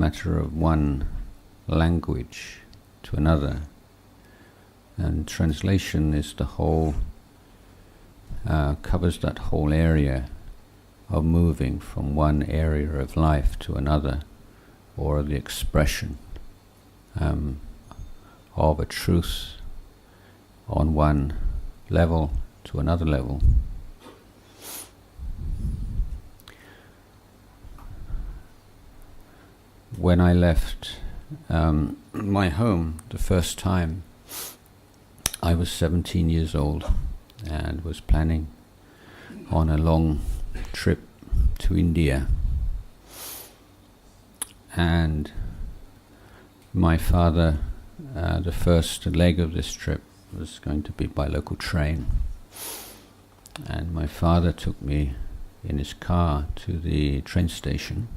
matter of one language to another, and translation is the whole, covers that whole area of moving from one area of life to another, or the expression of a truth on one level to another level. When I left my home the first time, I was 17 years old and was planning on a long trip to India. And my father, the first leg of this trip was going to be by local train. And my father took me in his car to the train station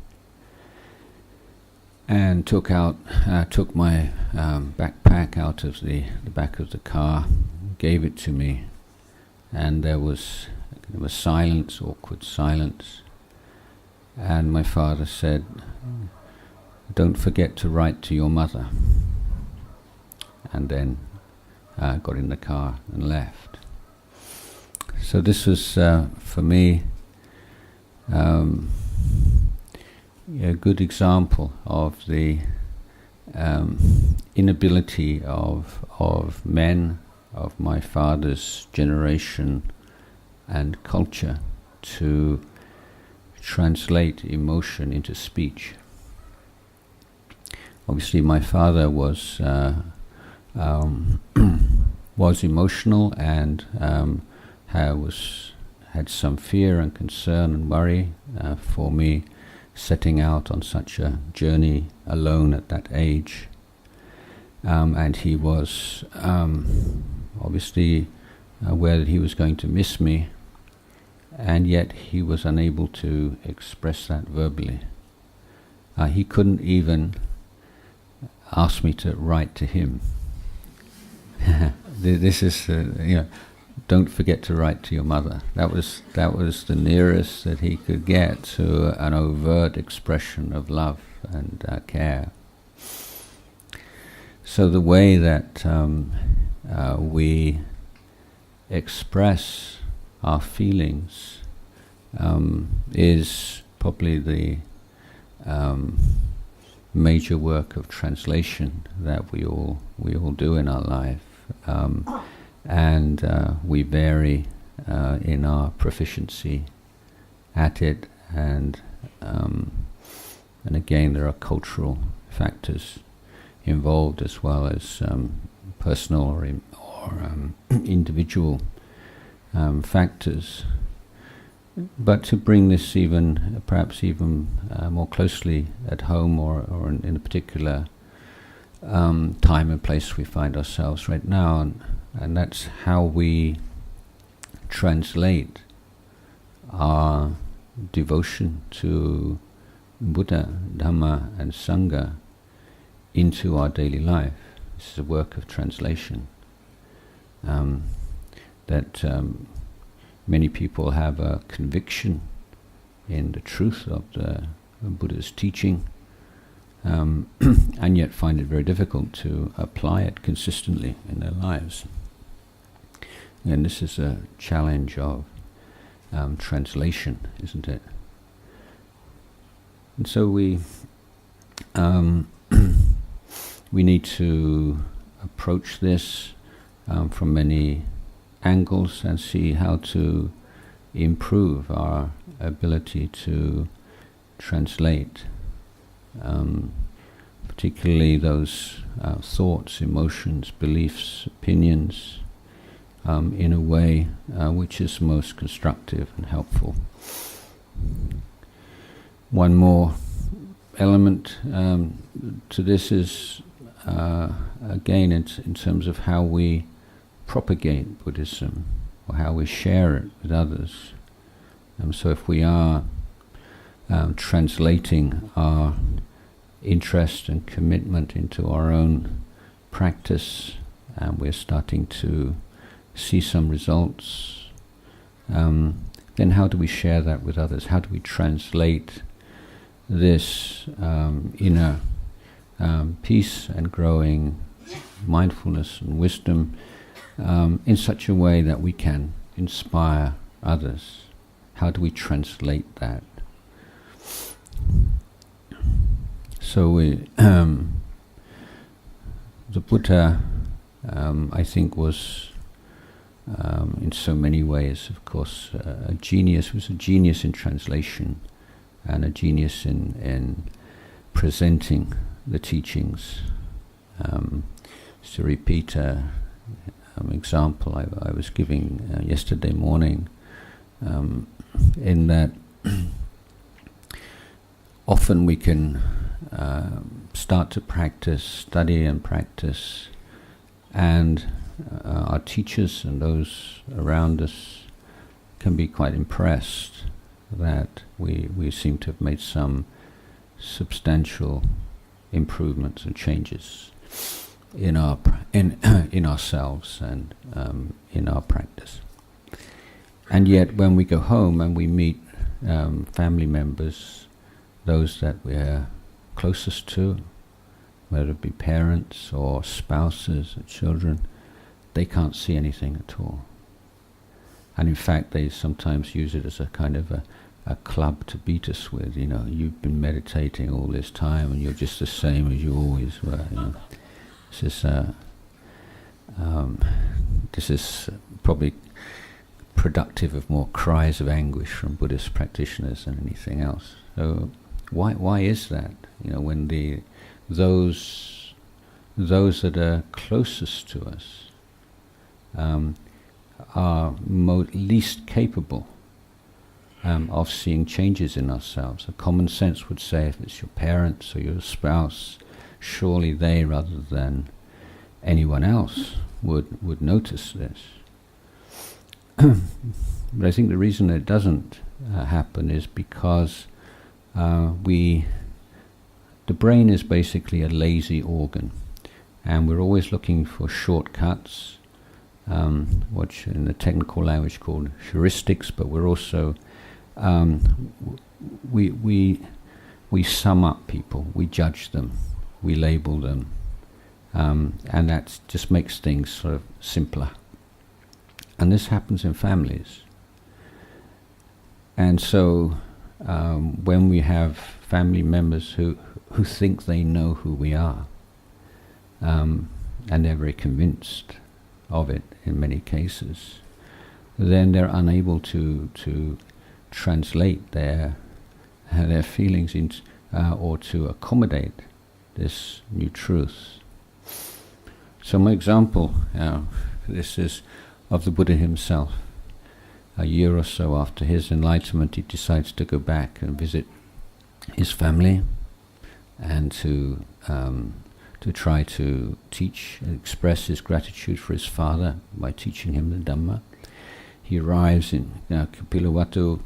and took my backpack out of the back of the car, gave it to me, and there was silence, awkward silence. And my father said, "Don't forget to write to your mother." And then got in the car and left. So this was, for me, a good example of the inability of men of my father's generation and culture to translate emotion into speech. Obviously, my father was emotional and had some fear and concern and worry for me setting out on such a journey alone at that age. And he was obviously aware that he was going to miss me, and yet he was unable to express that verbally. He couldn't even ask me to write to him. This is, don't forget to write to your mother. That was the nearest that he could get to an overt expression of love and care. So the way that we express our feelings is probably the major work of translation that we all do in our life. And we vary in our proficiency at it, and again there are cultural factors involved as well as personal or individual factors. But to bring this perhaps even more closely at home or in a particular time and place we find ourselves right now, and that's how we translate our devotion to Buddha, Dhamma and Sangha into our daily life. This is a work of translation. That many people have a conviction in the truth of the Buddha's teaching, and yet find it very difficult to apply it consistently in their lives. And this is a challenge of translation, isn't it? And so we need to approach this from many angles and see how to improve our ability to translate, particularly those thoughts, emotions, beliefs, opinions, in a way which is most constructive and helpful. One more element to this is, again, in terms of how we propagate Buddhism, or how we share it with others. So if we are translating our interest and commitment into our own practice, and we're starting to see some results, then how do we share that with others? How do we translate this inner peace and growing mindfulness and wisdom in such a way that we can inspire others. How do we translate that? So the Buddha, I think, was in so many ways, of course, a genius. Was a genius in translation and a genius in presenting the teachings. To repeat an example I was giving yesterday morning, in that often we can start to practice, study and practice, and our teachers and those around us can be quite impressed that we seem to have made some substantial improvements and changes in ourselves and in our practice. And yet when we go home and we meet family members, those that we're closest to, whether it be parents or spouses or children, they can't see anything at all. And in fact, they sometimes use it as a kind of a club to beat us with. You know, you've been meditating all this time and you're just the same as you always were. You know. This is probably productive of more cries of anguish from Buddhist practitioners than anything else. So why is that? You know, when those that are closest to us are least capable of seeing changes in ourselves. A common sense would say, if it's your parents or your spouse, surely they, rather than anyone else, would notice this. But I think the reason it doesn't happen is because the brain is basically a lazy organ, and we're always looking for shortcuts, which in the technical language called heuristics, but we're also we sum up people, we judge them, we label them, and that just makes things sort of simpler. And this happens in families. And so when we have family members who think they know who we are, and they're very convinced of it in many cases, then they're unable to translate their feelings into, or to accommodate this new truth. So my example, this is of the Buddha himself. A year or so after his enlightenment, he decides to go back and visit his family and to try to teach and express his gratitude for his father by teaching him the Dhamma. He arrives in Kapilavatthu,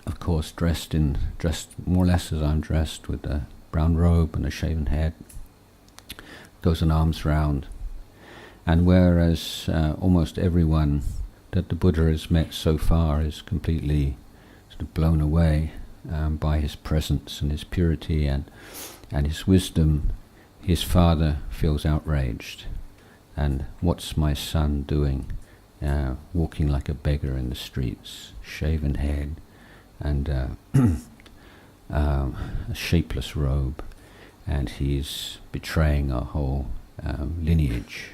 of course, dressed more or less as I'm dressed, with a brown robe and a shaven head. Goes an arm's round. And whereas almost everyone that the Buddha has met so far is completely sort of blown away by his presence and his purity and his wisdom, his father feels outraged. And what's my son doing, walking like a beggar in the streets, shaven head and a shapeless robe, and he's betraying our whole lineage.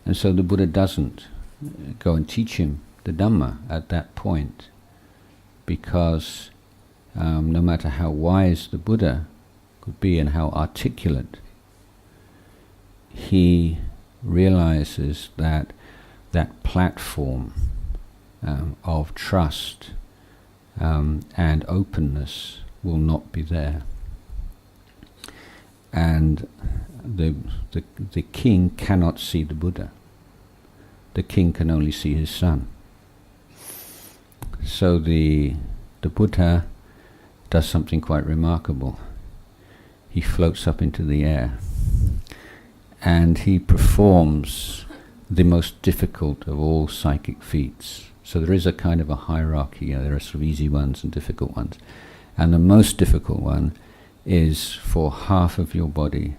And so the Buddha doesn't go and teach him the Dhamma at that point, because no matter how wise the Buddha could be and how articulate, he realizes that that platform of trust and openness will not be there. And the king cannot see the Buddha. The king can only see his son. So the Buddha does something quite remarkable. He floats up into the air and he performs the most difficult of all psychic feats. So there is a kind of a hierarchy. There are sort of easy ones and difficult ones. And the most difficult one is for half of your body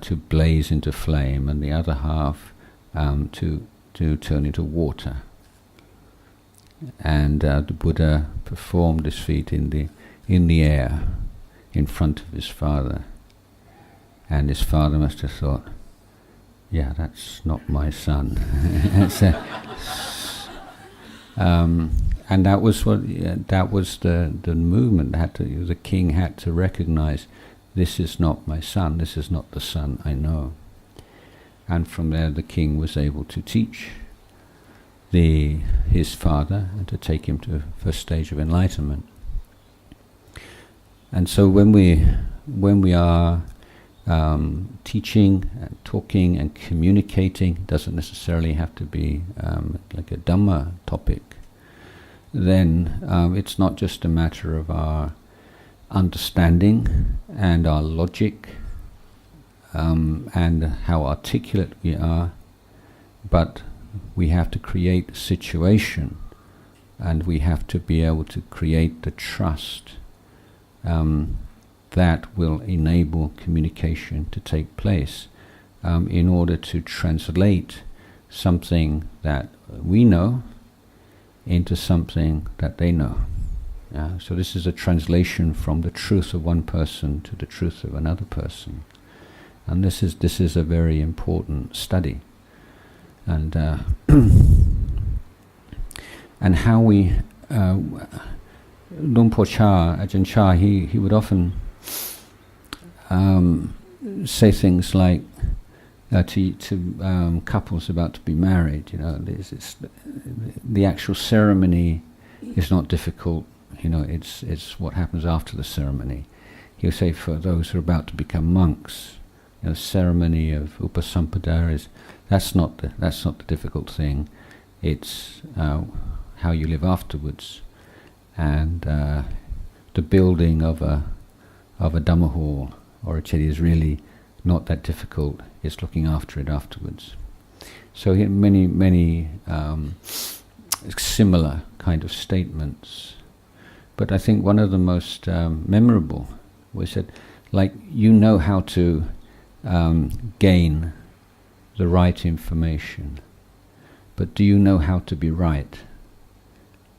to blaze into flame, and the other half to turn into water. And the Buddha performed this feat in the air, in front of his father. And his father must have thought, yeah, that's not my son. And that was the movement. The king had to recognize, this is not my son. This is not the son I know. And from there, the king was able to teach his father and to take him to the first stage of enlightenment. And so when we are teaching and talking and communicating, it doesn't necessarily have to be like a Dhamma topic, then it's not just a matter of our understanding and our logic and how articulate we are, but we have to create a situation, and we have to be able to create the trust that will enable communication to take place in order to translate something that we know into something that they know. So this is a translation from the truth of one person to the truth of another person, and this is a very important study. And and how we Lumpur Cha, Ajahn Chah, he would often say things like to couples about to be married, the actual ceremony is not difficult, it's what happens after the ceremony. He'll say for those who are about to become monks, the ceremony of upasampada that's not the difficult thing. It's how you live afterwards, and the building of a Dhamma hall or a chedi is really not that difficult. It's looking after it afterwards. So many similar kind of statements, but I think one of the most memorable was that, how to gain the right information, but do you know how to be right?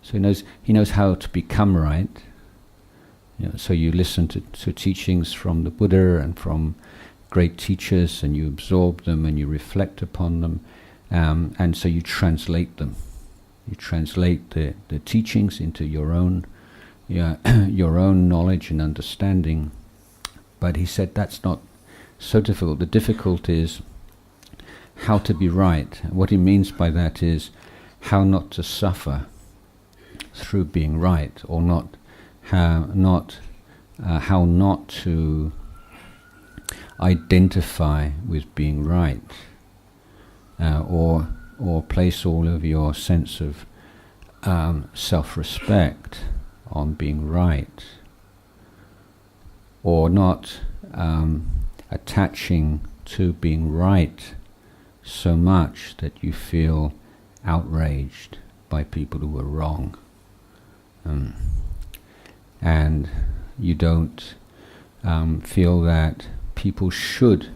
So he knows how to become right. So you listen to teachings from the Buddha and from great teachers, and you absorb them and you reflect upon them, and so you translate them. You translate the teachings into your own knowledge and understanding. But he said that's not so difficult. The difficult is how to be right. What he means by that is how not to suffer through being right, or how not to identify with being right, or place all of your sense of self-respect on being right, or not attaching to being right so much that you feel outraged by people who are wrong, and you don't feel that people should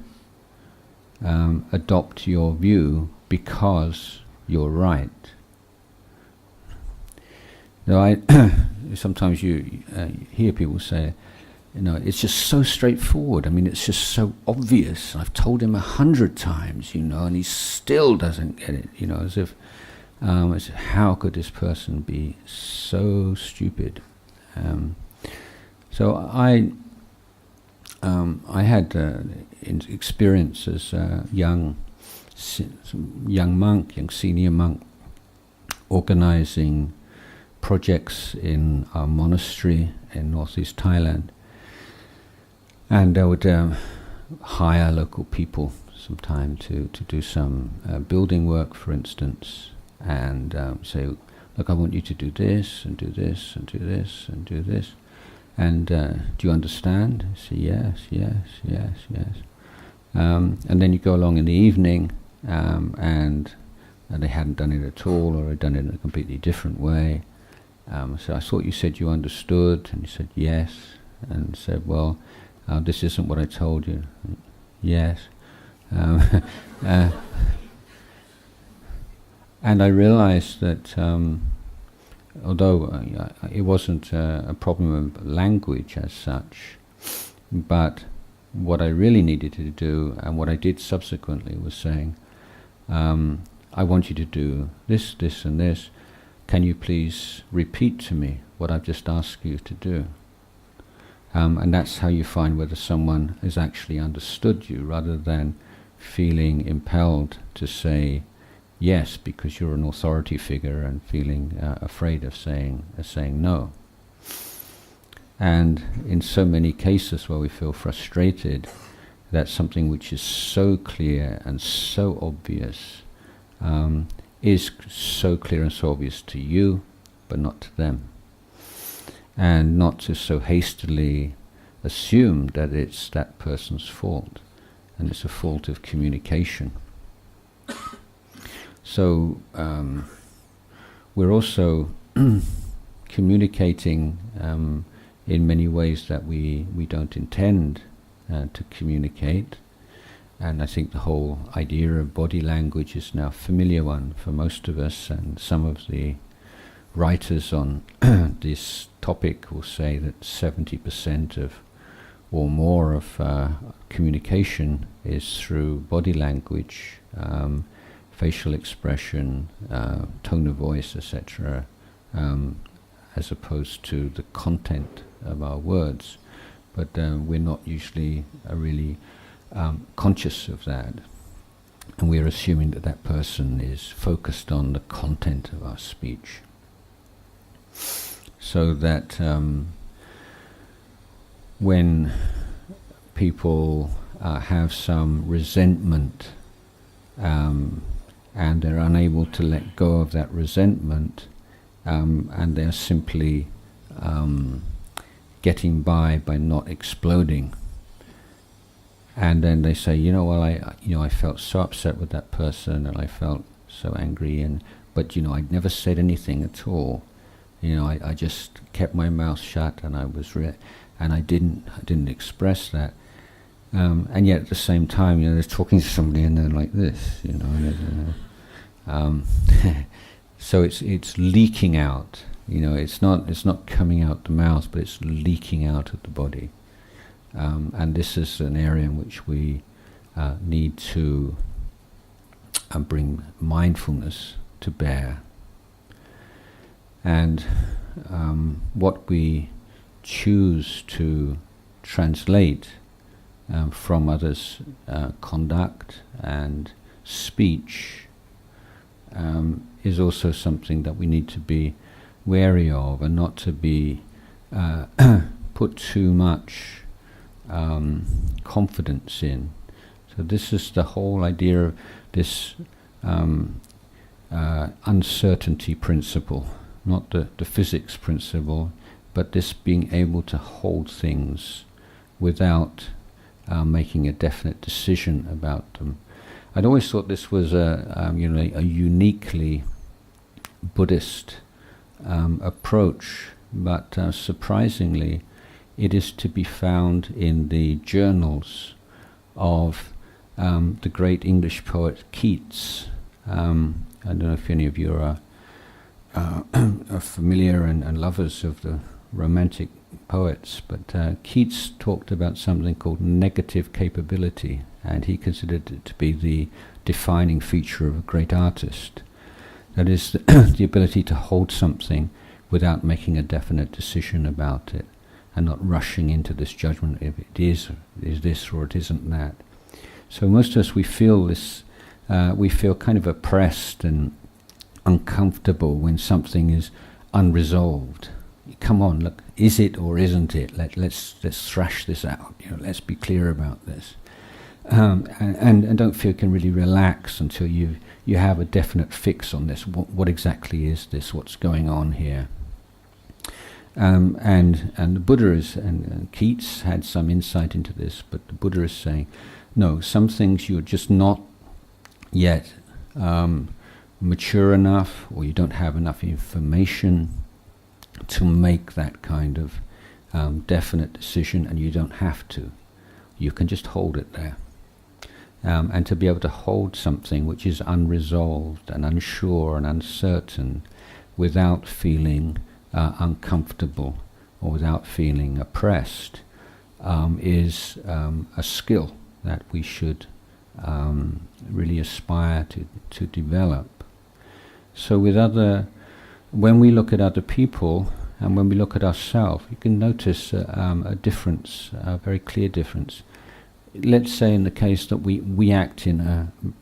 adopt your view because you're right. Now, sometimes you hear people say, it's just so straightforward. I mean, it's just so obvious. I've told him 100 times, and he still doesn't get it. As if, how could this person be so stupid? So I had experience as a young senior monk, organizing projects in our monastery in northeast Thailand. And I would hire local people sometime to do some building work, for instance, and say, look, I want you to do this, and do this, and do this, and do this. And do you understand? I say, yes. And then you go along in the evening, and they hadn't done it at all, or had done it in a completely different way. So I thought you said you understood, and he said yes, and said, well, this isn't what I told you. Yes. And I realized that although it wasn't a problem of language as such, but what I really needed to do, and what I did subsequently, was saying, I want you to do this, this and this. Can you please repeat to me what I've just asked you to do? And that's how you find whether someone has actually understood you, rather than feeling impelled to say yes because you're an authority figure and feeling afraid of saying no. And in so many cases where we feel frustrated, that something which is so clear and so obvious is so clear and so obvious to you, but not to them. And not to so hastily assume that it's that person's fault, and it's a fault of communication. So we're also communicating in many ways that we don't intend to communicate. And I think the whole idea of body language is now a familiar one for most of us, and some of the writers on this topic will say that 70% of or more of communication is through body language, facial expression, tone of voice, etc., as opposed to the content of our words. But we're not usually really conscious of that, and we're assuming that that person is focused on the content of our speech. So that when people have some resentment and they're unable to let go of that resentment, and they're simply getting by not exploding, and then they say, I felt so upset with that person, and I felt so angry, but I'd never said anything at all. I just kept my mouth shut, and I didn't express that. And yet at the same time, they're talking to somebody and they're like this, so it's leaking out. It's not coming out the mouth, but it's leaking out of the body. And this is an area in which we need to bring mindfulness to bear. And what we choose to translate from others' conduct and speech is also something that we need to be wary of, and not to be put too much confidence in. So this is the whole idea of this uncertainty principle, not the physics principle, but this being able to hold things without making a definite decision about them. I'd always thought this was a uniquely Buddhist approach, but surprisingly, it is to be found in the journals of the great English poet Keats. I don't know if any of you are familiar and lovers of the romantic poets, but Keats talked about something called negative capability, and he considered it to be the defining feature of a great artist. That is the ability to hold something without making a definite decision about it, and not rushing into this judgment if it is this or it isn't that. So most of us, we feel this, we feel kind of oppressed and uncomfortable when something is unresolved. Come on, look, is it or isn't it? Let's thrash this out. Let's be clear about this, and don't feel you can really relax until you have a definite fix on this. What exactly is this? What's going on here? And the Buddha is, and Keats had some insight into this, but the Buddha is saying, no, some things you're just not yet mature enough, or you don't have enough information to make that kind of definite decision, and you don't have to. You can just hold it there. And to be able to hold something which is unresolved and unsure and uncertain without feeling uncomfortable or without feeling oppressed is a skill that we should really aspire to develop. So when we look at other people and when we look at ourselves, you can notice a difference, a very clear difference. Let's say in the case that we act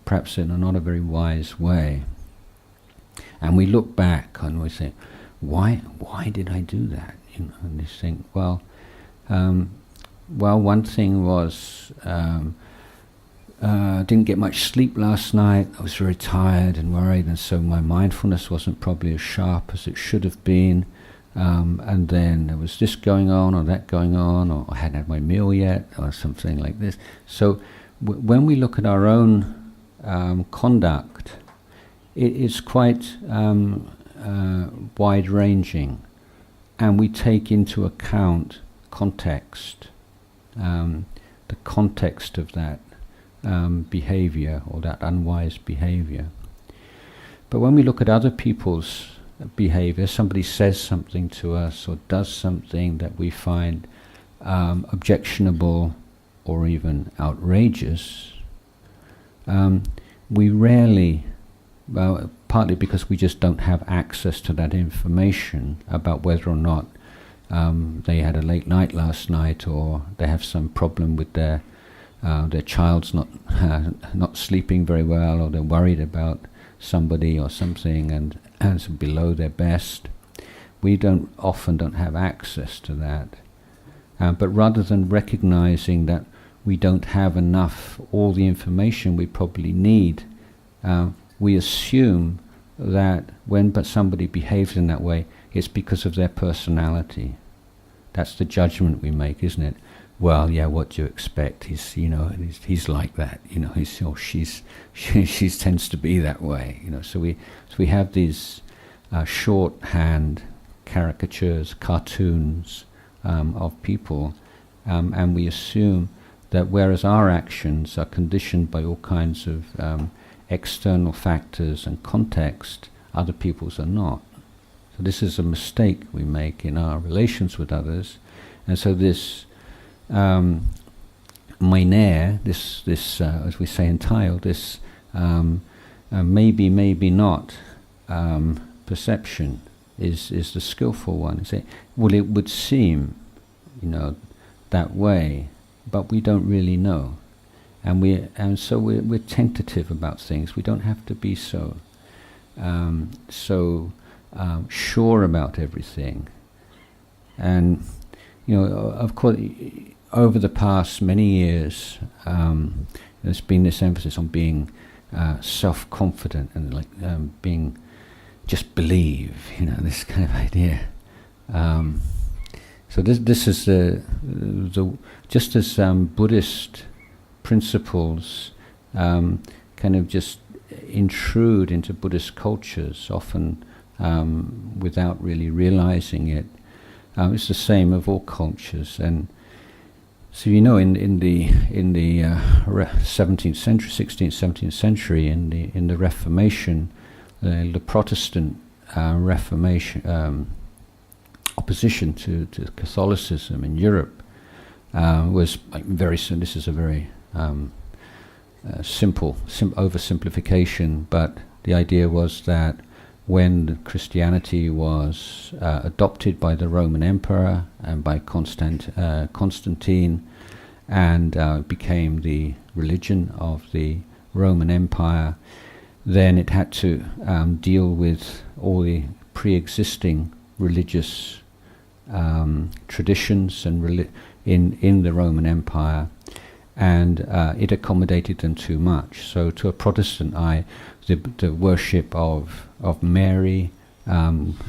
perhaps in a not a very wise way, and we look back and we say, why did I do that? And you think, well, one thing was didn't get much sleep last night. I was very tired and worried, and so my mindfulness wasn't probably as sharp as it should have been. And then there was this going on or that going on, or I hadn't had my meal yet, or something like this. So when we look at our own conduct, it's quite wide-ranging, and we take into account context, the context of that behavior or that unwise behavior. But when we look at other people's behavior, somebody says something to us or does something that we find objectionable or even outrageous, we rarely, partly because we just don't have access to that information about whether or not they had a late night last night, or they have some problem with their child's not sleeping very well, or they're worried about somebody or something and it's below their best. We often don't have access to that. But rather than recognizing that we don't have all the information we probably need, we assume that when somebody behaves in that way, it's because of their personality. That's the judgment we make, isn't it? Well, yeah, what do you expect? He's like that. He's or she tends to be that way. So we have these shorthand caricatures, cartoons of people, and we assume that whereas our actions are conditioned by all kinds of external factors and context, other people's are not. So this is a mistake we make in our relations with others, and so this meine, this as we say in Thai, this maybe not perception is the skillful one. You say, well, it would seem, that way, but we don't really know, and so we're tentative about things. We don't have to be so sure about everything, and of course, over the past many years, there's been this emphasis on being self-confident and being just believe, this kind of idea. So this is the just as Buddhist principles kind of just intrude into Buddhist cultures, often without really realizing it. It's the same of all cultures, and so in the 17th century, 16th, 17th century, in the Reformation, the Protestant Reformation opposition to Catholicism in Europe was very. This is a very simple oversimplification, but the idea was that when Christianity was adopted by the Roman Emperor and by Constantine, and became the religion of the Roman Empire, then it had to deal with all the pre-existing religious traditions and in the Roman Empire, and it accommodated them too much. So to a Protestant eye, the worship of Mary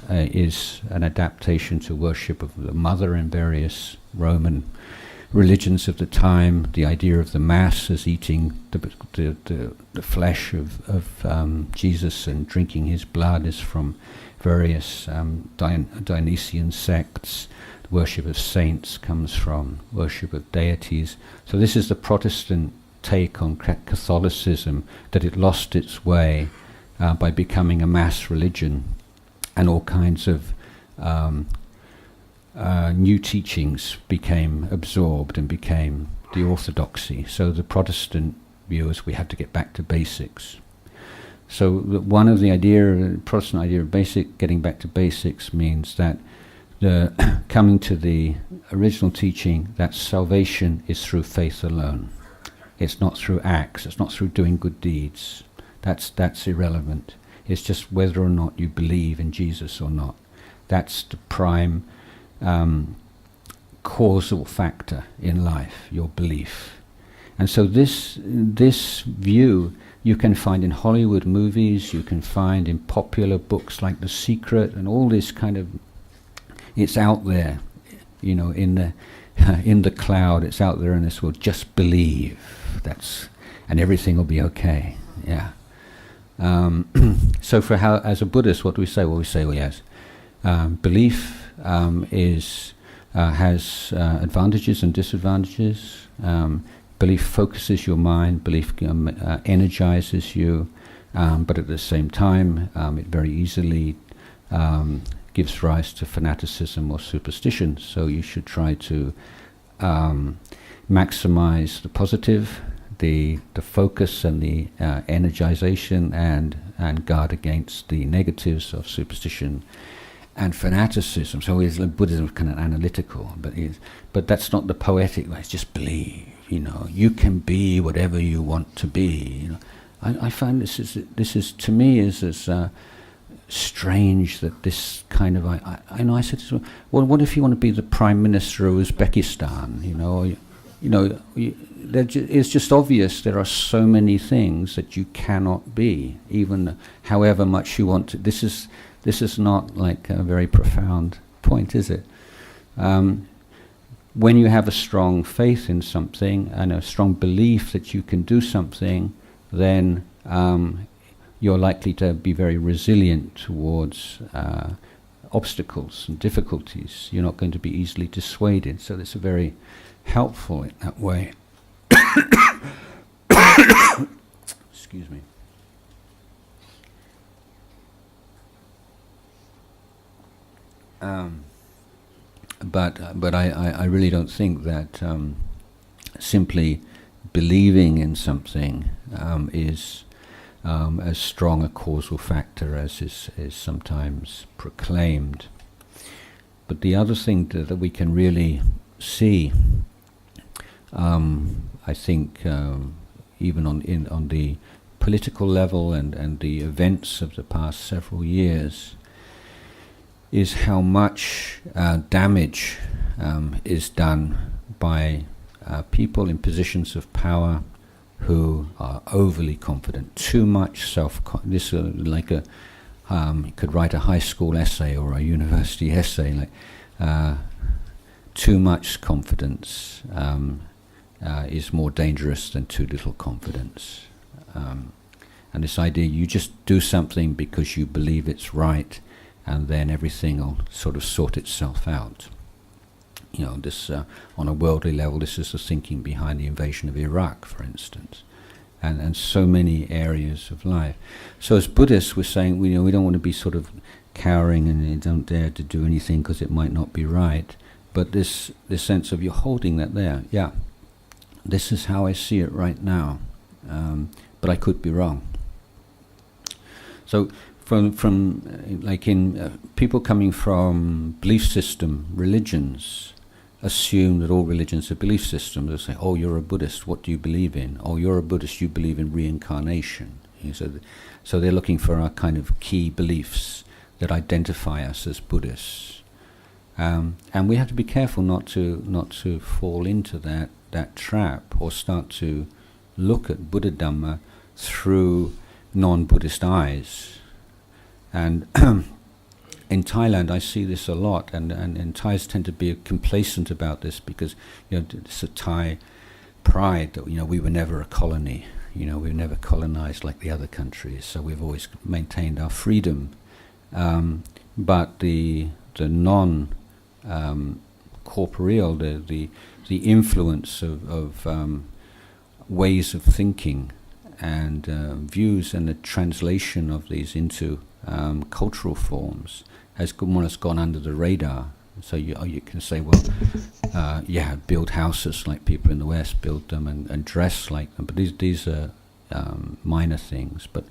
is an adaptation to worship of the Mother in various Roman religions of the time, the idea of the Mass as eating the flesh of Jesus and drinking his blood is from various Dionysian sects. The worship of saints comes from worship of deities. So this is the Protestant take on Catholicism, that it lost its way by becoming a mass religion, and all kinds of new teachings became absorbed and became the orthodoxy. So the Protestant view is we have to get back to basics. So one of the Protestant idea of getting back to basics means that the coming to the original teaching that salvation is through faith alone. It's not through acts. It's not through doing good deeds. That's irrelevant. It's just whether or not you believe in Jesus or not. That's the prime causal factor in life, your belief. And so this view you can find in Hollywood movies, you can find in popular books like The Secret, and all this kind of, it's out there, you know, in the cloud, it's out there in this world. Just believe, and everything will be okay. Yeah. So as a Buddhist, what do we say? Well, we say, well, yes, belief has advantages and disadvantages. Belief focuses your mind. Belief energizes you, but at the same time, it very easily gives rise to fanaticism or superstition. So you should try to maximize the positive, the focus and the energization, and guard against the negatives of superstition and fanaticism. So Buddhism is kind of analytical, but that's not the poetic way. It's just believe. You know, you can be whatever you want to be. You know, I find this is to me is as strange that this kind of I said to him, well, what if you want to be the Prime Minister of Uzbekistan? It's just obvious there are so many things that you cannot be, even however much you want to. This is not like a very profound point, is it? When you have a strong faith in something and a strong belief that you can do something, then you're likely to be very resilient towards obstacles and difficulties. You're not going to be easily dissuaded. So it's very helpful in that way. Excuse me. But I really don't think that simply believing in something is as strong a causal factor as is sometimes proclaimed. But the other thing that we can really see, I think, even on the political level and the events of the past several years, is how much damage is done by people in positions of power who are overly confident, too much this like you could write a high school essay or a university essay, like too much confidence is more dangerous than too little confidence. And this idea, you just do something because you believe it's right, and then everything will sort of sort itself out. You know, this on a worldly level, this is the thinking behind the invasion of Iraq, for instance, and so many areas of life. So as Buddhists, we're saying, we don't want to be sort of cowering and don't dare to do anything because it might not be right. But this sense of you're holding that there. Yeah, this is how I see it right now, but I could be wrong. So from like in people coming from belief system religions assume that all religions are belief systems. They say, oh, you're a Buddhist, what do you believe in? Oh, you're a Buddhist, you believe in reincarnation. So they're looking for our kind of key beliefs that identify us as Buddhists. And we have to be careful not to fall into that trap or start to look at Buddha Dhamma through non-Buddhist eyes. And in Thailand, I see this a lot, and Thais tend to be complacent about this because, it's a Thai pride that, we were never a colony. We were never colonized like the other countries, so we've always maintained our freedom. But the non-corporeal, the influence of ways of thinking and views, and the translation of these into cultural forms has more or less gone under the radar. So you can say, well, build houses like people in the West build them, and dress like them. But these are minor things. But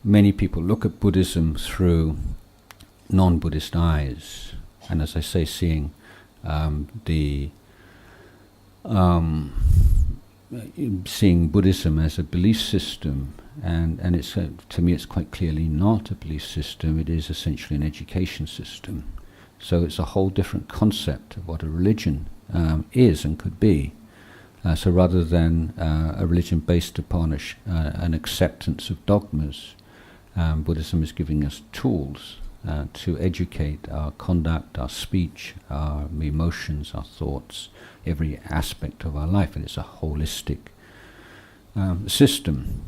many people look at Buddhism through non-Buddhist eyes, and as I say, seeing seeing Buddhism as a belief system, and it's to me it's quite clearly not a belief system. It is essentially an education system. So it's a whole different concept of what a religion is and could be. So rather than a religion based upon an acceptance of dogmas, Buddhism is giving us tools to educate our conduct, our speech, our emotions, our thoughts, every aspect of our life, and it's a holistic system.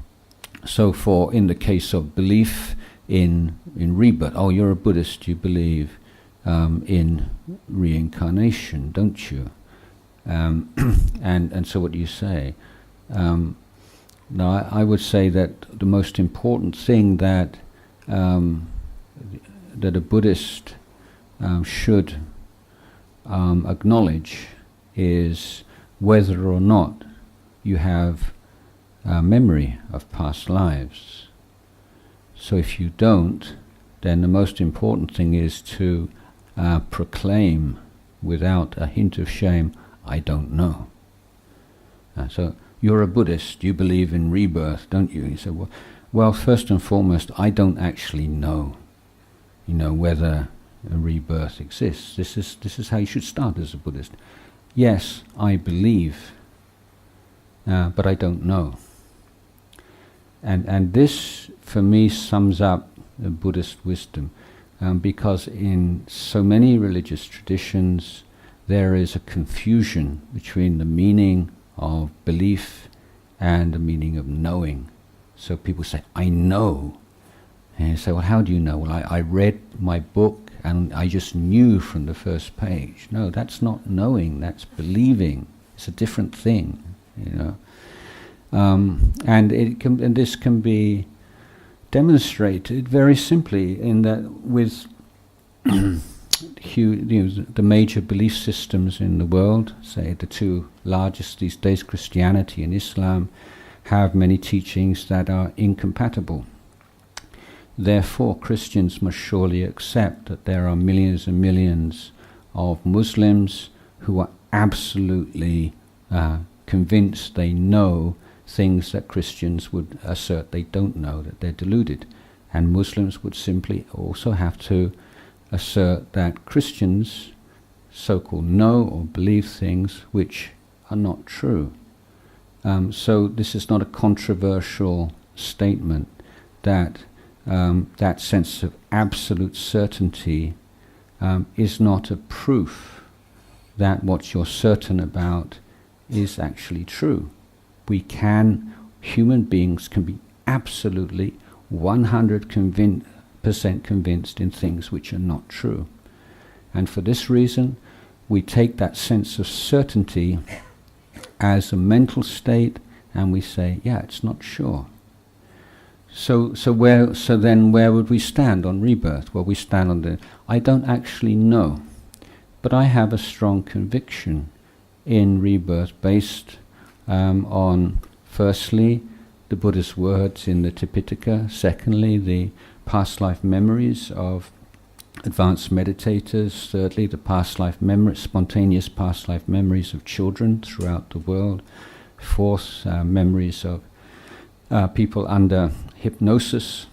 So in the case of belief in rebirth, you're a Buddhist, you believe in reincarnation, don't you? And so what do you say? Now I would say that the most important thing that a Buddhist should acknowledge is whether or not you have memory of past lives. So if you don't, then the most important thing is to proclaim without a hint of shame, I don't know. So you're a Buddhist, you believe in rebirth, don't you? You say, well, first and foremost, I don't actually know, whether a rebirth exists. This is how you should start as a Buddhist. Yes, I believe, but I don't know. And this, for me, sums up Buddhist wisdom, because in so many religious traditions there is a confusion between the meaning of belief and the meaning of knowing. So people say, I know. And you say, well, how do you know? Well, I read my book and I just knew from the first page. No, that's not knowing, that's believing. It's a different thing, And this can be demonstrated very simply in that with the major belief systems in the world, say the two largest these days, Christianity and Islam, have many teachings that are incompatible. Therefore, Christians must surely accept that there are millions and millions of Muslims who are absolutely convinced they know things that Christians would assert they don't know, that they're deluded. And Muslims would simply also have to assert that Christians so-called know or believe things which are not true. So this is not a controversial statement that that sense of absolute certainty is not a proof that what you're certain about is actually true. Human beings can be absolutely 100% convinced in things which are not true. And for this reason, we take that sense of certainty as a mental state, and we say, yeah, it's not sure. So then where would we stand on rebirth? Well, we stand on I don't actually know, but I have a strong conviction in rebirth based on, firstly, the Buddha's words in the Tipitaka, secondly, the past life memories of advanced meditators, thirdly, the spontaneous past life memories of children throughout the world, fourth, memories of people under hypnosis.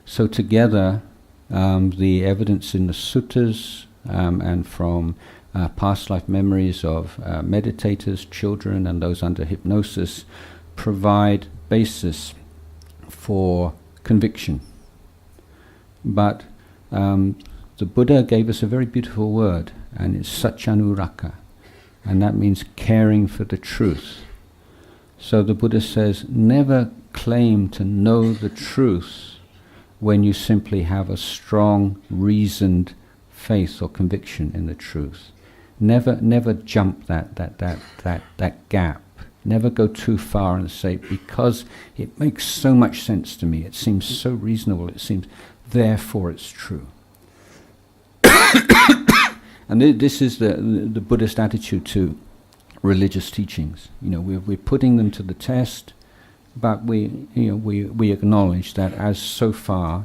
So together, the evidence in the suttas and from past life memories of meditators, children, and those under hypnosis provide basis for conviction. But the Buddha gave us a very beautiful word, and it's satyanuraka, and that means caring for the truth. So the Buddha says, never claim to know the truth when you simply have a strong, reasoned faith or conviction in the truth. Never jump that gap. Never go too far and say, because it makes so much sense to me, it seems so reasonable, it seems, therefore it's true. And this is the Buddhist attitude to religious teachings. We're putting them to the test, but we acknowledge that as so far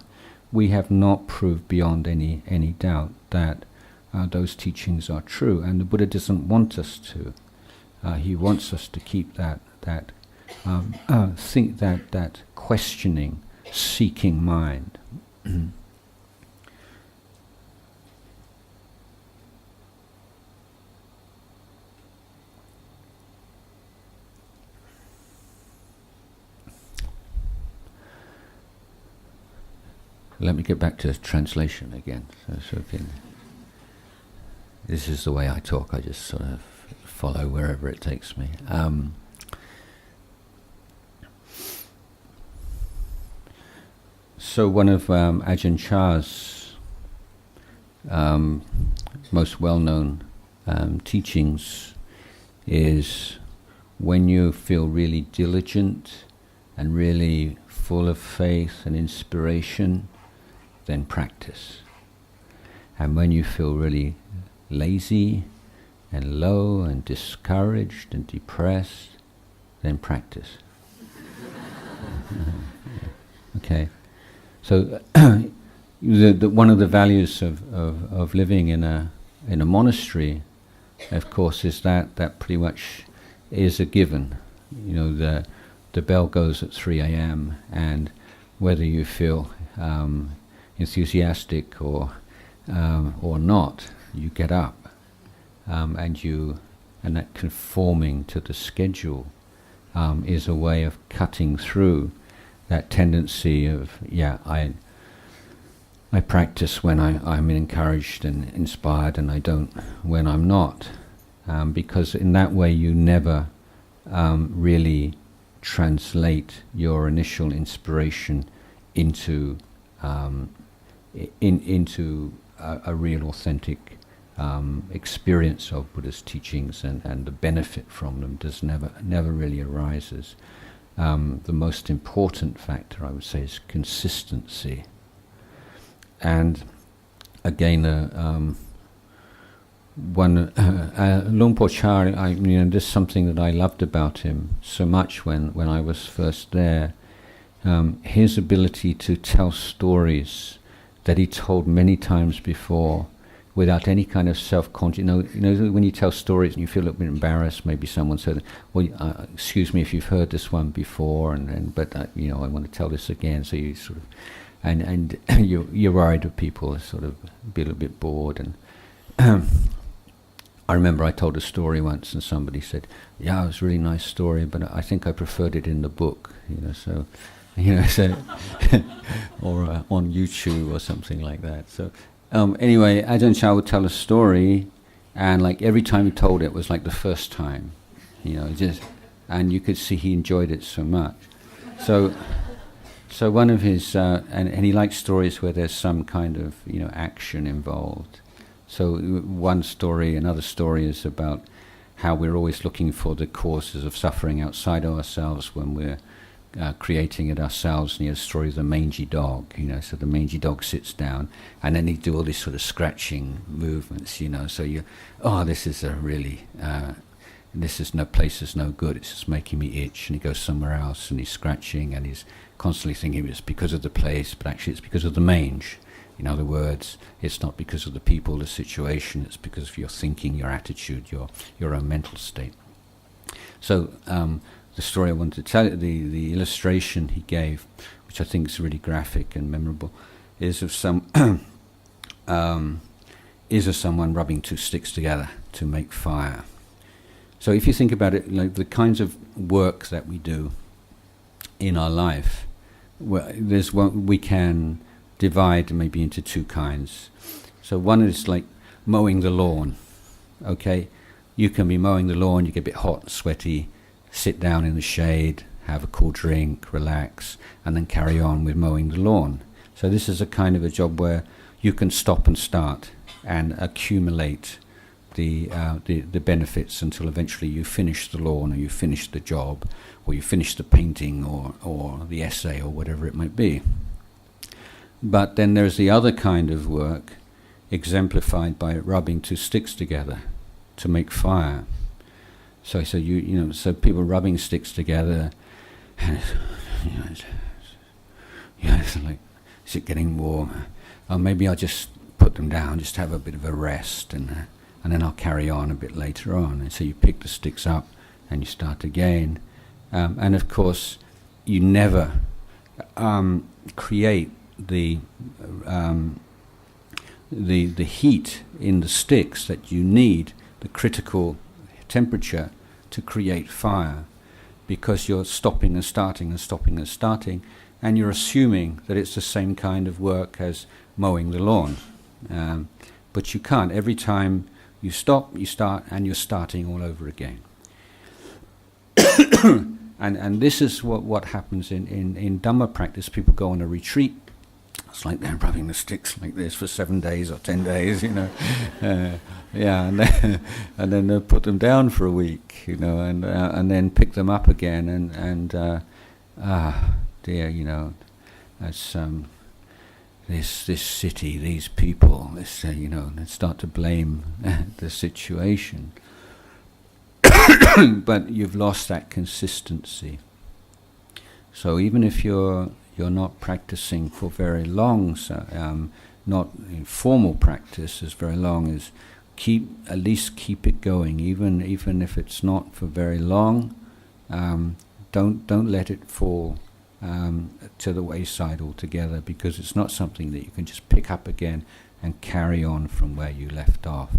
we have not proved beyond any doubt that those teachings are true, and the Buddha doesn't want us to. He wants us to keep that questioning, seeking mind. Let me get back to translation again. This is the way I talk. I just sort of follow wherever it takes me. So one of Ajahn Chah's most well-known teachings is, when you feel really diligent and really full of faith and inspiration, then practice. And when you feel really lazy and low and discouraged and depressed, then practice. Okay. So one of the values of living in a monastery, of course, is that pretty much is a given. The bell goes at 3 a.m. and whether you feel enthusiastic or not, you get up, and that conforming to the schedule is a way of cutting through that tendency of I practice when I'm encouraged and inspired, and I don't when I'm not, because in that way you never really translate your initial inspiration into a real authentic experience of Buddhist teachings, and the benefit from them never really arises. The most important factor, I would say, is consistency. And again, Luang Por Chah, this is something that I loved about him so much when I was first there. His ability to tell stories that he told many times before, without any kind of self-conscious. When you tell stories and you feel a little bit embarrassed, maybe someone said, "Well, excuse me if you've heard this one before, but I want to tell this again." So you sort of, and you're worried that people sort of be a little bit bored. And I remember I told a story once, and somebody said, "Yeah, it was a really nice story, but I think I preferred it in the book." So or on YouTube or something like that. So. Anyway, Ajahn Chah would tell a story, and like every time he told it was like the first time, and you could see he enjoyed it so much. So one of his, and he likes stories where there's some kind of action involved. So another story is about how we're always looking for the causes of suffering outside of ourselves when we're creating it ourselves. And the story of the mangy dog, so the mangy dog sits down and then he do all these sort of scratching movements, so this is a really, place is no good, it's just making me itch, and he goes somewhere else and he's scratching and he's constantly thinking it's because of the place, but actually it's because of the mange. In other words, it's not because of the people, the situation, it's because of your thinking, your attitude, your own mental state. So the story I wanted to tell you, the illustration he gave, which I think is really graphic and memorable, is of someone rubbing two sticks together to make fire. So if you think about it, like the kinds of work that we do in our life, there's one we can divide maybe into two kinds. So one is like mowing the lawn. Okay, you can be mowing the lawn, you get a bit hot, sweaty, sit down in the shade, have a cool drink, relax, and then carry on with mowing the lawn. So this is a kind of a job where you can stop and start and accumulate the benefits until eventually you finish the lawn, or you finish the job, or you finish the painting, or the essay, or whatever it might be. But then there's the other kind of work, exemplified by rubbing two sticks together to make fire. So so people rubbing sticks together, and it's like, is it getting warmer? Oh, maybe I'll just put them down, just have a bit of a rest, and then I'll carry on a bit later on. And so you pick the sticks up and you start again. And of course, you never create the heat in the sticks that you need, the critical temperature to create fire, because you're stopping and starting and stopping and starting, and you're assuming that it's the same kind of work as mowing the lawn. But you can't. Every time you stop, you start, and you're starting all over again. And this is what happens in Dhamma practice. People go on a retreat. It's like they're rubbing the sticks like this for 7 days or 10 days, and then they'll put them down for a week, and then pick them up again, and dear, that's this city, these people, this, and start to blame the situation. But you've lost that consistency. So even if you're not practicing for very long, not in formal practice as very long as at least keep it going, even if it's not for very long. Don't let it fall to the wayside altogether, because it's not something that you can just pick up again and carry on from where you left off.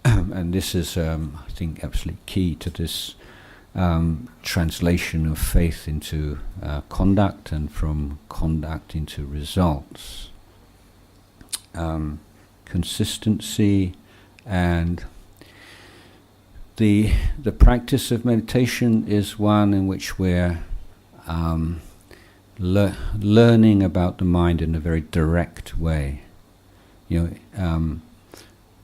And this is, I think, absolutely key to this translation of faith into conduct, and from conduct into results. Consistency, and the practice of meditation is one in which we're learning about the mind in a very direct way.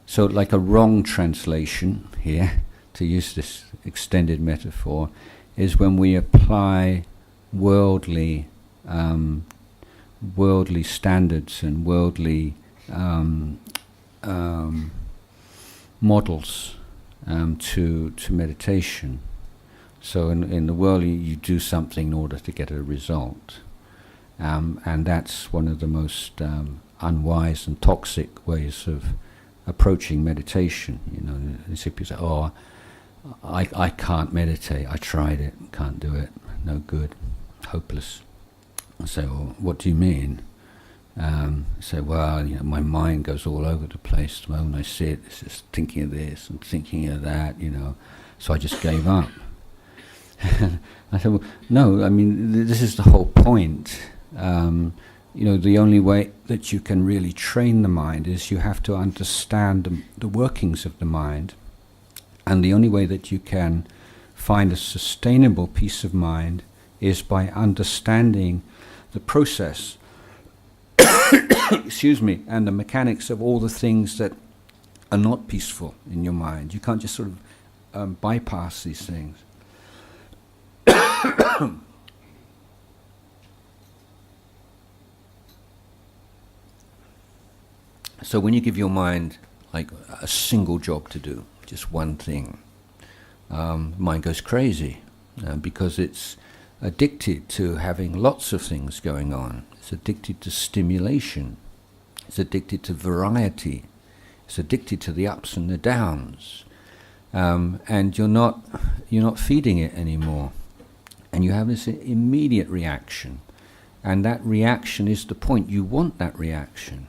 So like a wrong translation here, to use this extended metaphor, is when we apply worldly standards and worldly models to meditation. So in the world, you do something in order to get a result, and that's one of the most unwise and toxic ways of approaching meditation. People say, "Oh, I can't meditate. I tried it, can't do it. No good, hopeless." I say, "Well, what do you mean?" I say, "Well, my mind goes all over the place. The moment I sit, it's just thinking of this and thinking of that. So I just gave up." I said, "Well, no. I mean, this is the whole point. The only way that you can really train the mind is you have to understand the workings of the mind, and the only way that you can find a sustainable peace of mind is by understanding the process, excuse me, and the mechanics of all the things that are not peaceful in your mind. You can't just sort of bypass these things." So when you give your mind like a single job to do, just one thing, mind goes crazy because it's addicted to having lots of things going on. It's addicted to stimulation. It's addicted to variety. It's addicted to the ups and the downs, and you're not feeding it anymore, and you have this immediate reaction, and that reaction is the point. You want that reaction.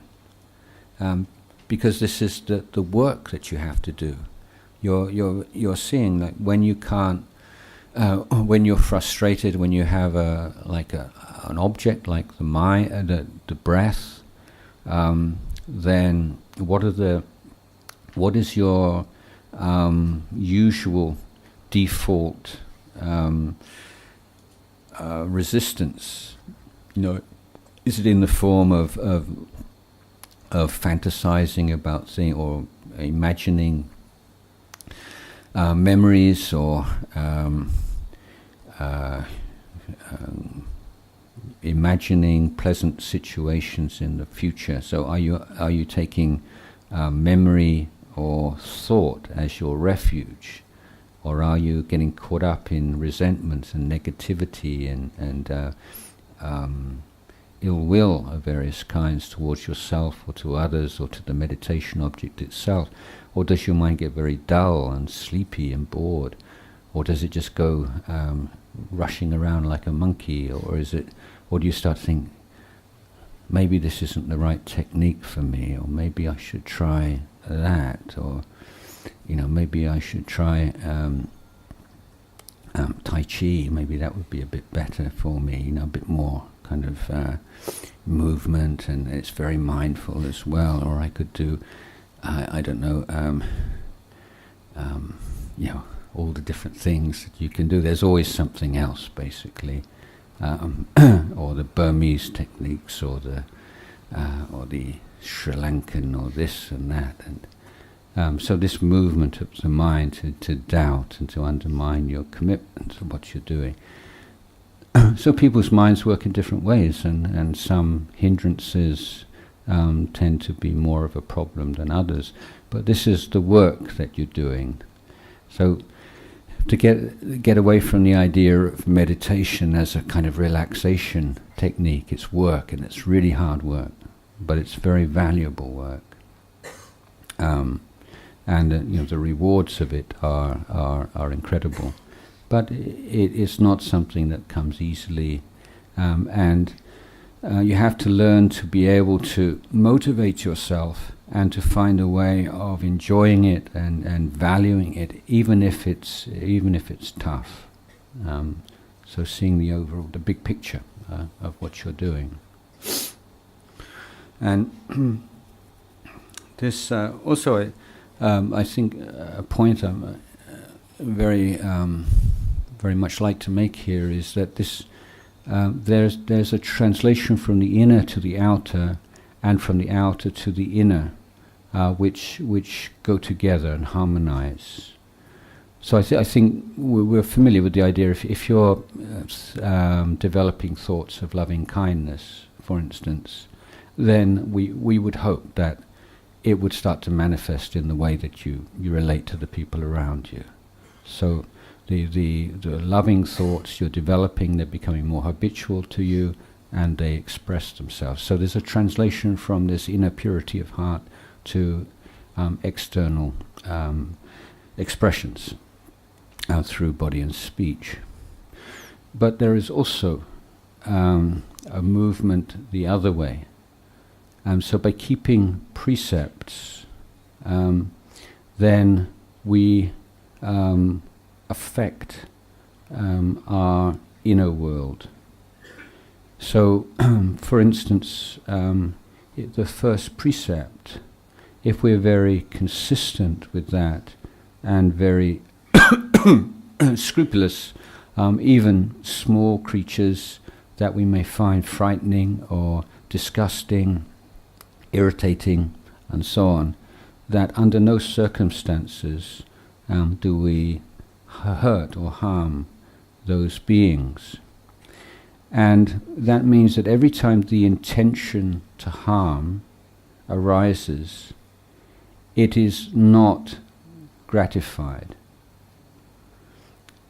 Because this is the work that you have to do. You're seeing that when you can't when you're frustrated, when you have an object like the mind, the breath, then what is your usual default resistance? Is it in the form of fantasizing about things, or imagining memories, or imagining pleasant situations in the future? So are you taking memory or thought as your refuge, or are you getting caught up in resentment and negativity and ill will of various kinds towards yourself or to others or to the meditation object itself? Or does your mind get very dull and sleepy and bored? Or does it just go rushing around like a monkey? Or do you start to think, maybe this isn't the right technique for me, or maybe I should try that, or maybe I should try Tai Chi, maybe that would be a bit better for me, a bit more kind of movement, and it's very mindful as well. Or I could do, I don't know, all the different things that you can do. There's always something else, basically, or the Burmese techniques, or the Sri Lankan, or this and that, and so this movement of the mind to doubt and to undermine your commitment to what you're doing. So people's minds work in different ways, and some hindrances tend to be more of a problem than others. But this is the work that you're doing. So to get away from the idea of meditation as a kind of relaxation technique, it's work, and it's really hard work, but it's very valuable work. And the rewards of it are incredible. But it's not something that comes easily, and you have to learn to be able to motivate yourself and to find a way of enjoying it and valuing it, even if it's tough. So seeing the big picture of what you're doing, and this also, I think, a point I'm very much like to make here is that this there's a translation from the inner to the outer, and from the outer to the inner, which go together and harmonize. So I think we're familiar with the idea. If you're developing thoughts of loving kindness, for instance, then we would hope that it would start to manifest in the way that you relate to the people around you. So the loving thoughts you're developing, they're becoming more habitual to you, and they express themselves. So there's a translation from this inner purity of heart to external expressions through body and speech. But there is also a movement the other way. So by keeping precepts, then we affect our inner world. So, for instance, the first precept, if we're very consistent with that and very scrupulous, even small creatures that we may find frightening or disgusting, irritating, and so on, that under no circumstances do we hurt or harm those beings. And that means that every time the intention to harm arises, it is not gratified.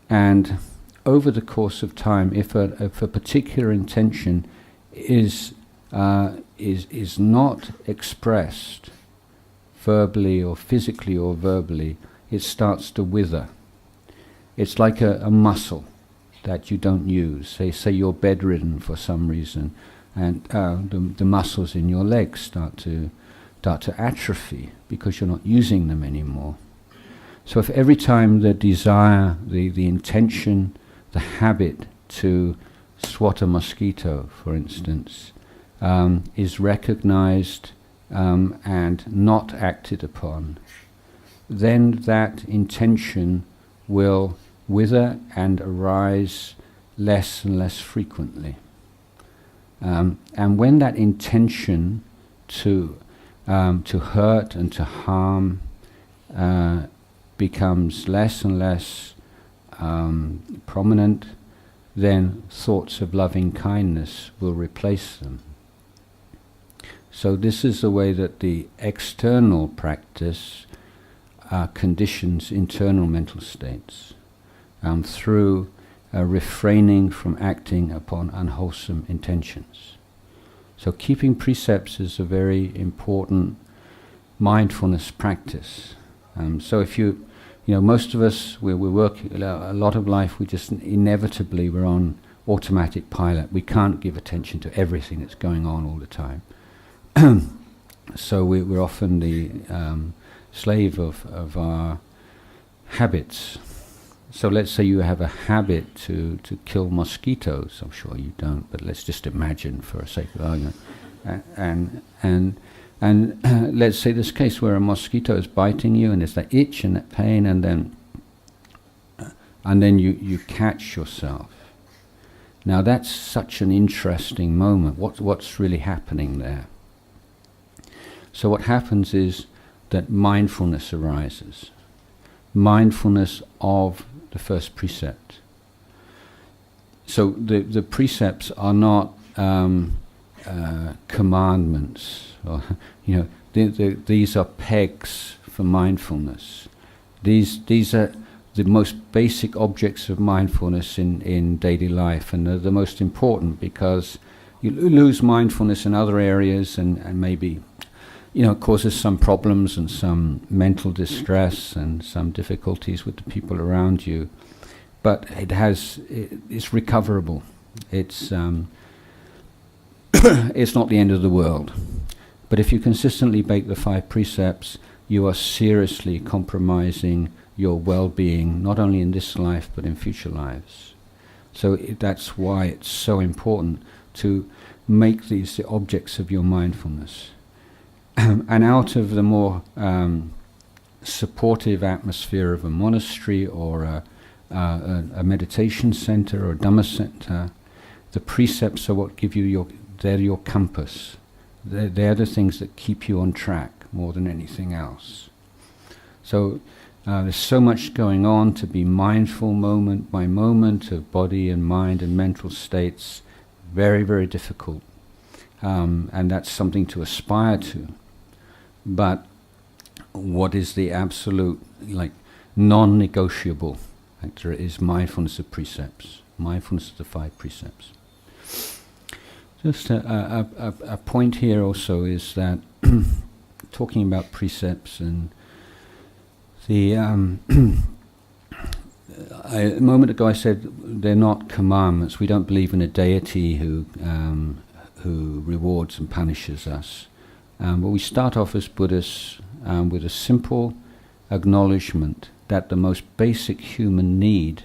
And over the course of time, if a particular intention is not expressed verbally or physically or verbally, it starts to wither. It's like a muscle that you don't use. Say you're bedridden for some reason, and the muscles in your legs start to atrophy because you're not using them anymore. So if every time the desire, the intention, the habit to swat a mosquito, for instance, is recognized and not acted upon, then that intention will wither and arise less and less frequently. And when that intention to hurt and to harm becomes less and less prominent, then thoughts of loving kindness will replace them. So this is the way that the external practice conditions internal mental states through refraining from acting upon unwholesome intentions. So keeping precepts is a very important mindfulness practice. So if most of us, we're working a lot of life, we just inevitably we're on automatic pilot. We can't give attention to everything that's going on all the time. So we're often the slave of our habits. So let's say you have a habit to kill mosquitoes. I'm sure you don't, but let's just imagine for the sake of argument. And let's say this case where a mosquito is biting you, and there's that itch and that pain, and then you catch yourself. Now that's such an interesting moment. What's really happening there? So what happens is that mindfulness arises. Mindfulness of the first precept. So the precepts are not commandments. Or, these are pegs for mindfulness. These are the most basic objects of mindfulness in daily life, and they're the most important because you lose mindfulness in other areas and maybe it causes some problems and some mental distress and some difficulties with the people around you, but it's recoverable. It's it's not the end of the world. But if you consistently break the 5 precepts, you are seriously compromising your well-being, not only in this life but in future lives. So that's why it's so important to make these the objects of your mindfulness. And out of the more supportive atmosphere of a monastery or a meditation center or a Dhamma center, the precepts are what give you they're your compass. They're the things that keep you on track more than anything else. So there's so much going on to be mindful moment by moment of body and mind and mental states. Very, very difficult. And that's something to aspire to. But what is the absolute, non-negotiable factor is mindfulness of precepts, mindfulness of the 5 precepts. Just a point here also is that talking about precepts and the a moment ago I said they're not commandments. We don't believe in a deity who rewards and punishes us. But we start off as Buddhists with a simple acknowledgement that the most basic human need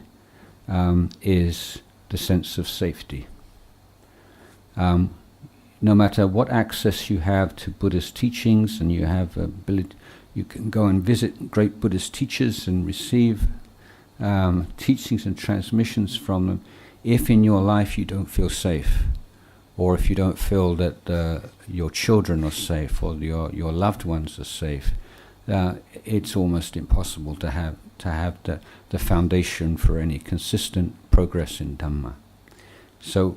is the sense of safety. No matter what access you have to Buddhist teachings, and you have ability, you can go and visit great Buddhist teachers and receive teachings and transmissions from them. If in your life you don't feel safe, or if you don't feel that your children are safe or your loved ones are safe, it's almost impossible to have the foundation for any consistent progress in Dhamma. So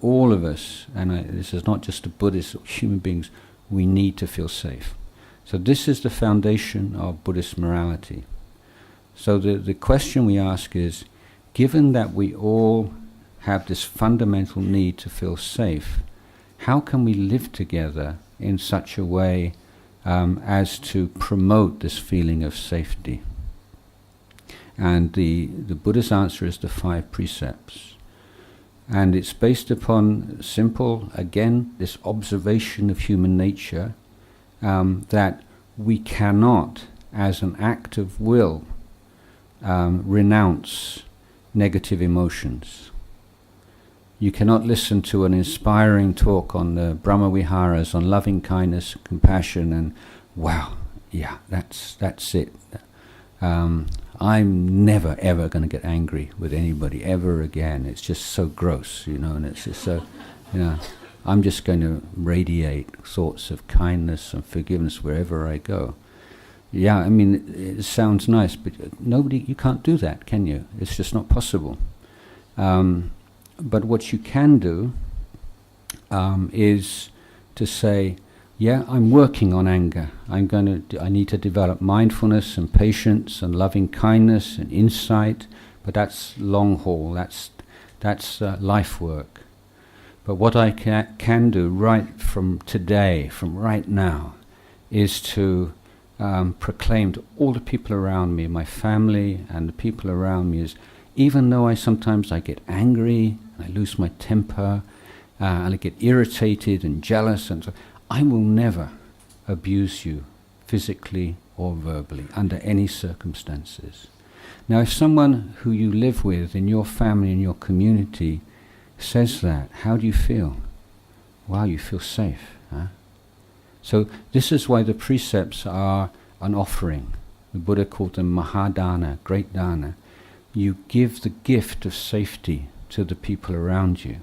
all of us, and this is not just a Buddhist or human beings, we need to feel safe. So this is the foundation of Buddhist morality. So the question we ask is, given that we all have this fundamental need to feel safe, how can we live together in such a way as to promote this feeling of safety? And the Buddha's answer is the 5 precepts. And it's based upon simple, again, this observation of human nature, that we cannot, as an act of will, renounce negative emotions. You cannot listen to an inspiring talk on the Brahma Viharas, on loving kindness, compassion, and wow, yeah, that's it. I'm never ever going to get angry with anybody ever again. It's just so gross, and it's just so, I'm just going to radiate thoughts of kindness and forgiveness wherever I go. Yeah, I mean, it sounds nice, but you can't do that, can you? It's just not possible. But what you can do is to say, yeah, I'm working on anger. I need to develop mindfulness and patience and loving kindness and insight. But that's long haul. That's life work. But what I can do right from today, from right now, is to proclaim to all the people around me, my family and the people around me, is even though sometimes I get angry, and I lose my temper, and I get irritated and jealous, and so I will never abuse you physically or verbally under any circumstances. Now, if someone who you live with in your family, in your community, says that, how do you feel? Wow, you feel safe. Huh? So this is why the precepts are an offering. The Buddha called them Mahadana, great dana. You give the gift of safety to the people around you.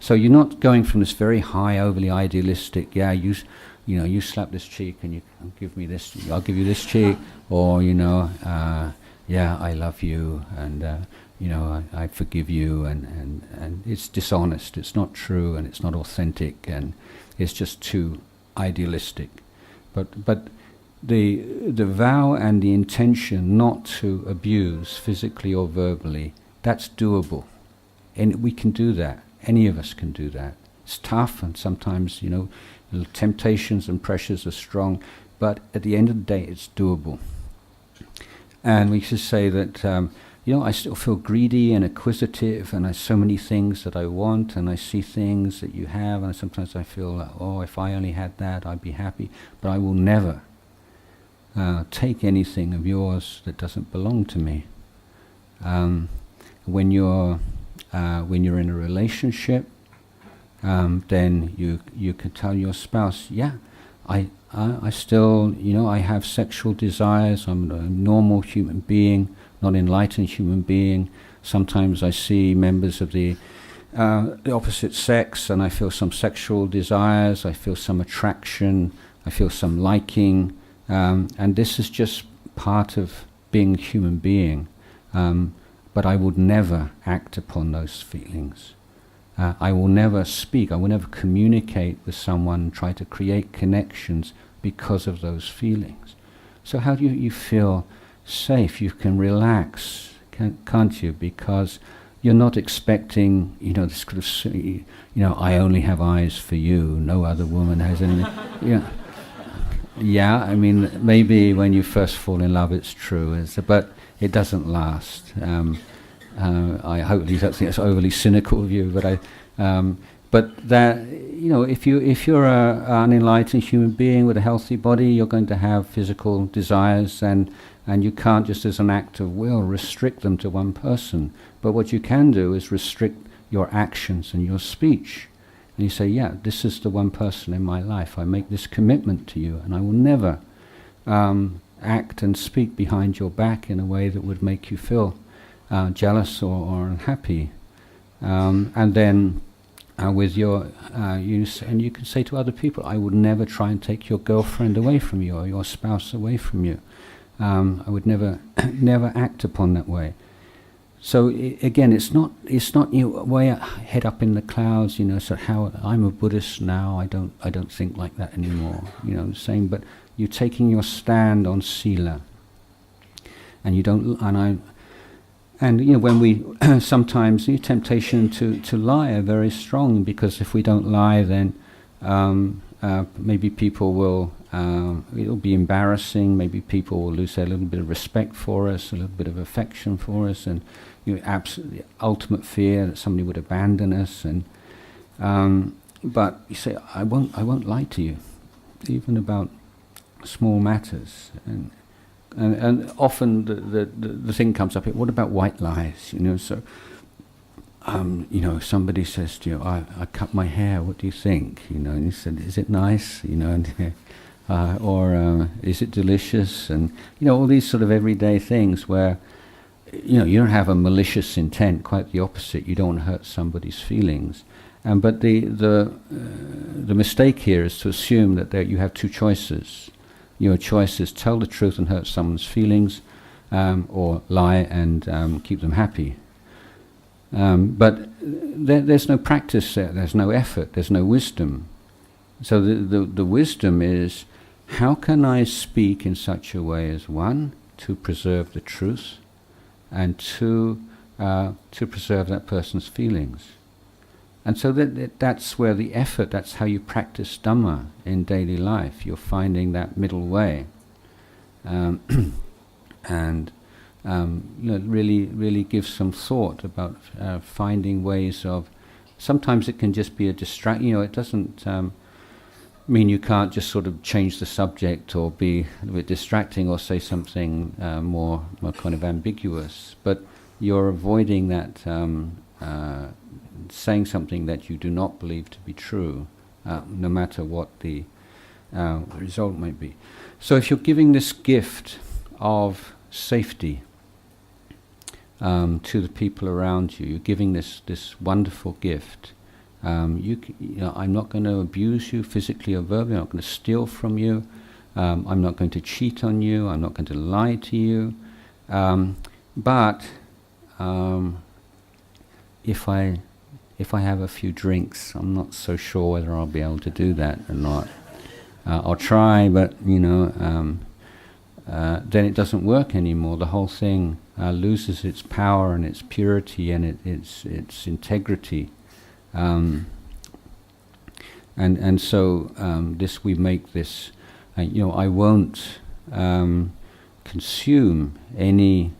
So you're not going from this very high, overly idealistic, you slap this cheek and you give me this, I'll give you this cheek, or, I love you, and, I forgive you, and it's dishonest, it's not true, and it's not authentic, and it's just too idealistic. But the vow and the intention not to abuse physically or verbally, that's doable. And we can do that. Any of us can do that. It's tough, and sometimes, the temptations and pressures are strong, but at the end of the day, it's doable. And we should say that, I still feel greedy and acquisitive, and I have so many things that I want, and I see things that you have, and sometimes I feel like, if I only had that, I'd be happy. But I will never take anything of yours that doesn't belong to me. When you're in a relationship, then you can tell your spouse, I still, I have sexual desires. I'm a normal human being, not enlightened human being. Sometimes I see members of the opposite sex, and I feel some sexual desires. I feel some attraction. I feel some liking, and this is just part of being a human being. But I would never act upon those feelings. I will never speak, I will never communicate with someone, try to create connections because of those feelings. So how do you feel safe? You can relax, can't you? Because you're not expecting, this kind of, I only have eyes for you, no other woman has anything. Yeah, I mean, maybe when you first fall in love it's true, but it doesn't last. I hope you don't think it's overly cynical of you, but that, if you're an unenlightened human being with a healthy body, you're going to have physical desires, and you can't just as an act of will restrict them to one person. But what you can do is restrict your actions and your speech. And you say, this is the one person in my life. I make this commitment to you, and I will never act and speak behind your back in a way that would make you feel jealous or unhappy. And then with your, and you can say to other people, I would never try and take your girlfriend away from you or your spouse away from you. I would never act upon that way. So again, it's not way head up in the clouds. So how I'm a Buddhist now, I don't think like that anymore. Saying, but you're taking your stand on sila, and you don't. And when we sometimes the temptation to lie are very strong, because if we don't lie, then maybe people will. It'll be embarrassing. Maybe people will lose a little bit of respect for us, a little bit of affection for us, and absolutely ultimate fear that somebody would abandon us. And but you say, I won't lie to you, even about small matters. And and often the thing comes up. What about white lies? So somebody says to you, I cut my hair. What do you think? And you said, is it nice? Or is it delicious? And all these sort of everyday things where you don't have a malicious intent. Quite the opposite. You don't want to hurt somebody's feelings. But the mistake here is to assume that you have two choices. Your choice is tell the truth and hurt someone's feelings, or lie and keep them happy. But there's no practice there. There's no effort. There's no wisdom. So the wisdom is, how can I speak in such a way as, one, to preserve the truth, and two, to preserve that person's feelings. And so that's where the effort, that's how you practice Dhamma in daily life. You're finding that middle way. Really give some thought about finding ways of, sometimes it can just be a distraction. It doesn't mean you can't just sort of change the subject or be a bit distracting or say something more kind of ambiguous. But you're avoiding that saying something that you do not believe to be true, no matter what the result might be. So if you're giving this gift of safety to the people around you, you're giving this wonderful gift. I'm not going to abuse you physically or verbally. I'm not going to steal from you. I'm not going to cheat on you. I'm not going to lie to you. But if I have a few drinks, I'm not so sure whether I'll be able to do that or not. I'll try, but then it doesn't work anymore. The whole thing loses its power and its purity and its integrity. And so this we make this. I won't consume any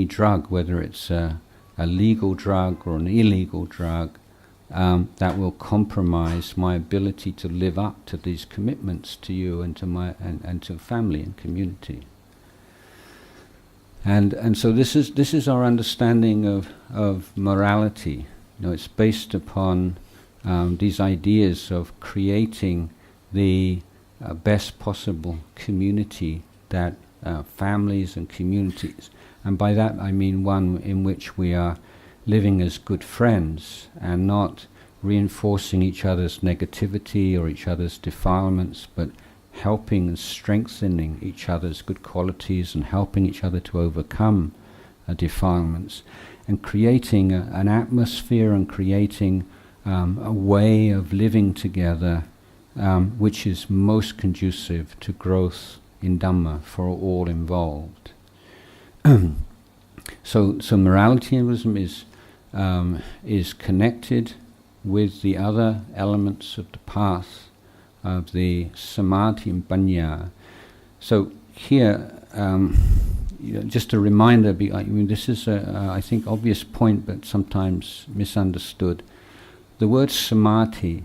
drug, whether it's a legal drug or an illegal drug, that will compromise my ability to live up to these commitments to you and to my and to family and community. And so this is our understanding of morality. It's based upon these ideas of creating the best possible community that families and communities. And by that I mean one in which we are living as good friends and not reinforcing each other's negativity or each other's defilements, but helping and strengthening each other's good qualities and helping each other to overcome defilements, and creating an atmosphere and creating a way of living together which is most conducive to growth in Dhamma for all involved. So morality and wisdom is connected with the other elements of the path of the samadhi and panya. So here, just a reminder. This is I think obvious point, but sometimes misunderstood. The word samadhi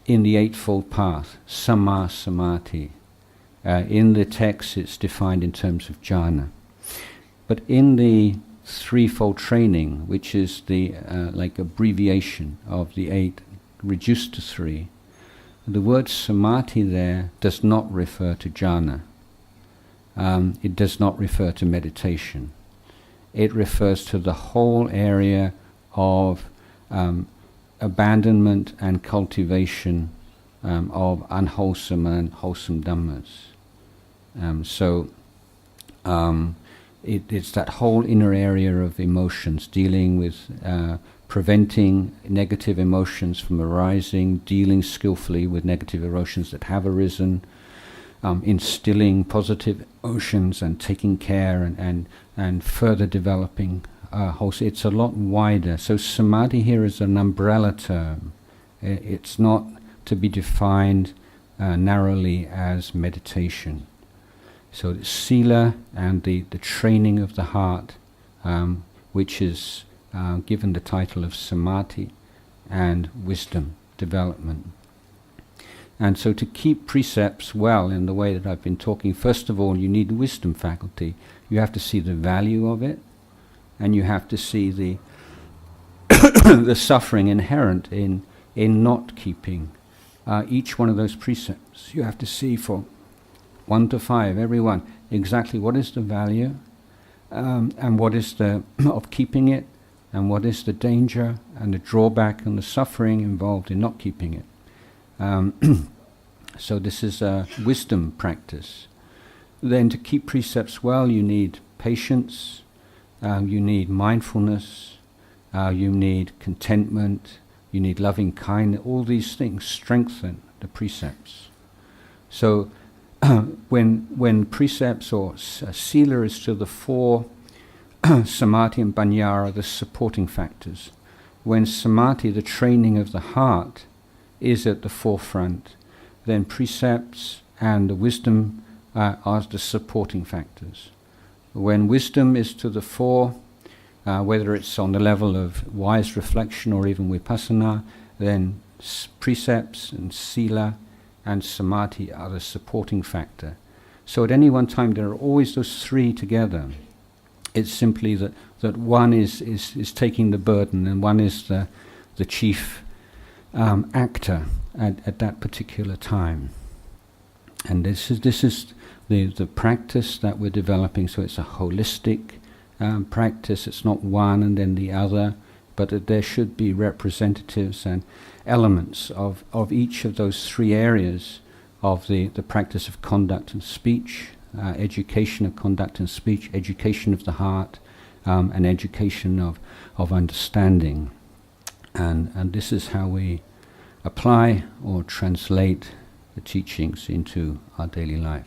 in the Eightfold Path, sama samadhi. In the text, it's defined in terms of jhana. But in the threefold training, which is the like abbreviation of the 8 reduced to 3, the word samadhi there does not refer to jhana. It does not refer to meditation. It refers to the whole area of abandonment and cultivation of unwholesome and wholesome dhammas. It's that whole inner area of emotions, dealing with preventing negative emotions from arising, dealing skillfully with negative emotions that have arisen, instilling positive emotions and taking care and further developing wholesome. It's a lot wider. So samadhi here is an umbrella term. It's not to be defined narrowly as meditation. So it's sila and the training of the heart, which is given the title of samadhi, and wisdom, development. And so to keep precepts well in the way that I've been talking, first of all, you need the wisdom faculty. You have to see the value of it, and you have to see the the suffering inherent in not keeping each one of those precepts. You have to see for 1 to 5, every one, exactly what is the value, and what is the of keeping it, and what is the danger and the drawback and the suffering involved in not keeping it. So this is a wisdom practice. Then to keep precepts well, you need patience, you need mindfulness, you need contentment, you need loving kindness. All these things strengthen the precepts. So when precepts or sila is to the fore, samadhi and panya are the supporting factors. When samadhi, the training of the heart, is at the forefront, then precepts and the wisdom are the supporting factors. When wisdom is to the fore, whether it's on the level of wise reflection or even vipassana, then precepts and sila and samadhi are the supporting factor. So at any one time there are always those three together. It's simply that one is taking the burden and one is the chief actor at that particular time. And this is the practice that we're developing. So it's a holistic practice. It's not one and then the other, but that there should be representatives and elements of each of those three areas of the practice of conduct and speech, education of conduct and speech, education of the heart, and education of understanding. And this is how we apply or translate the teachings into our daily life.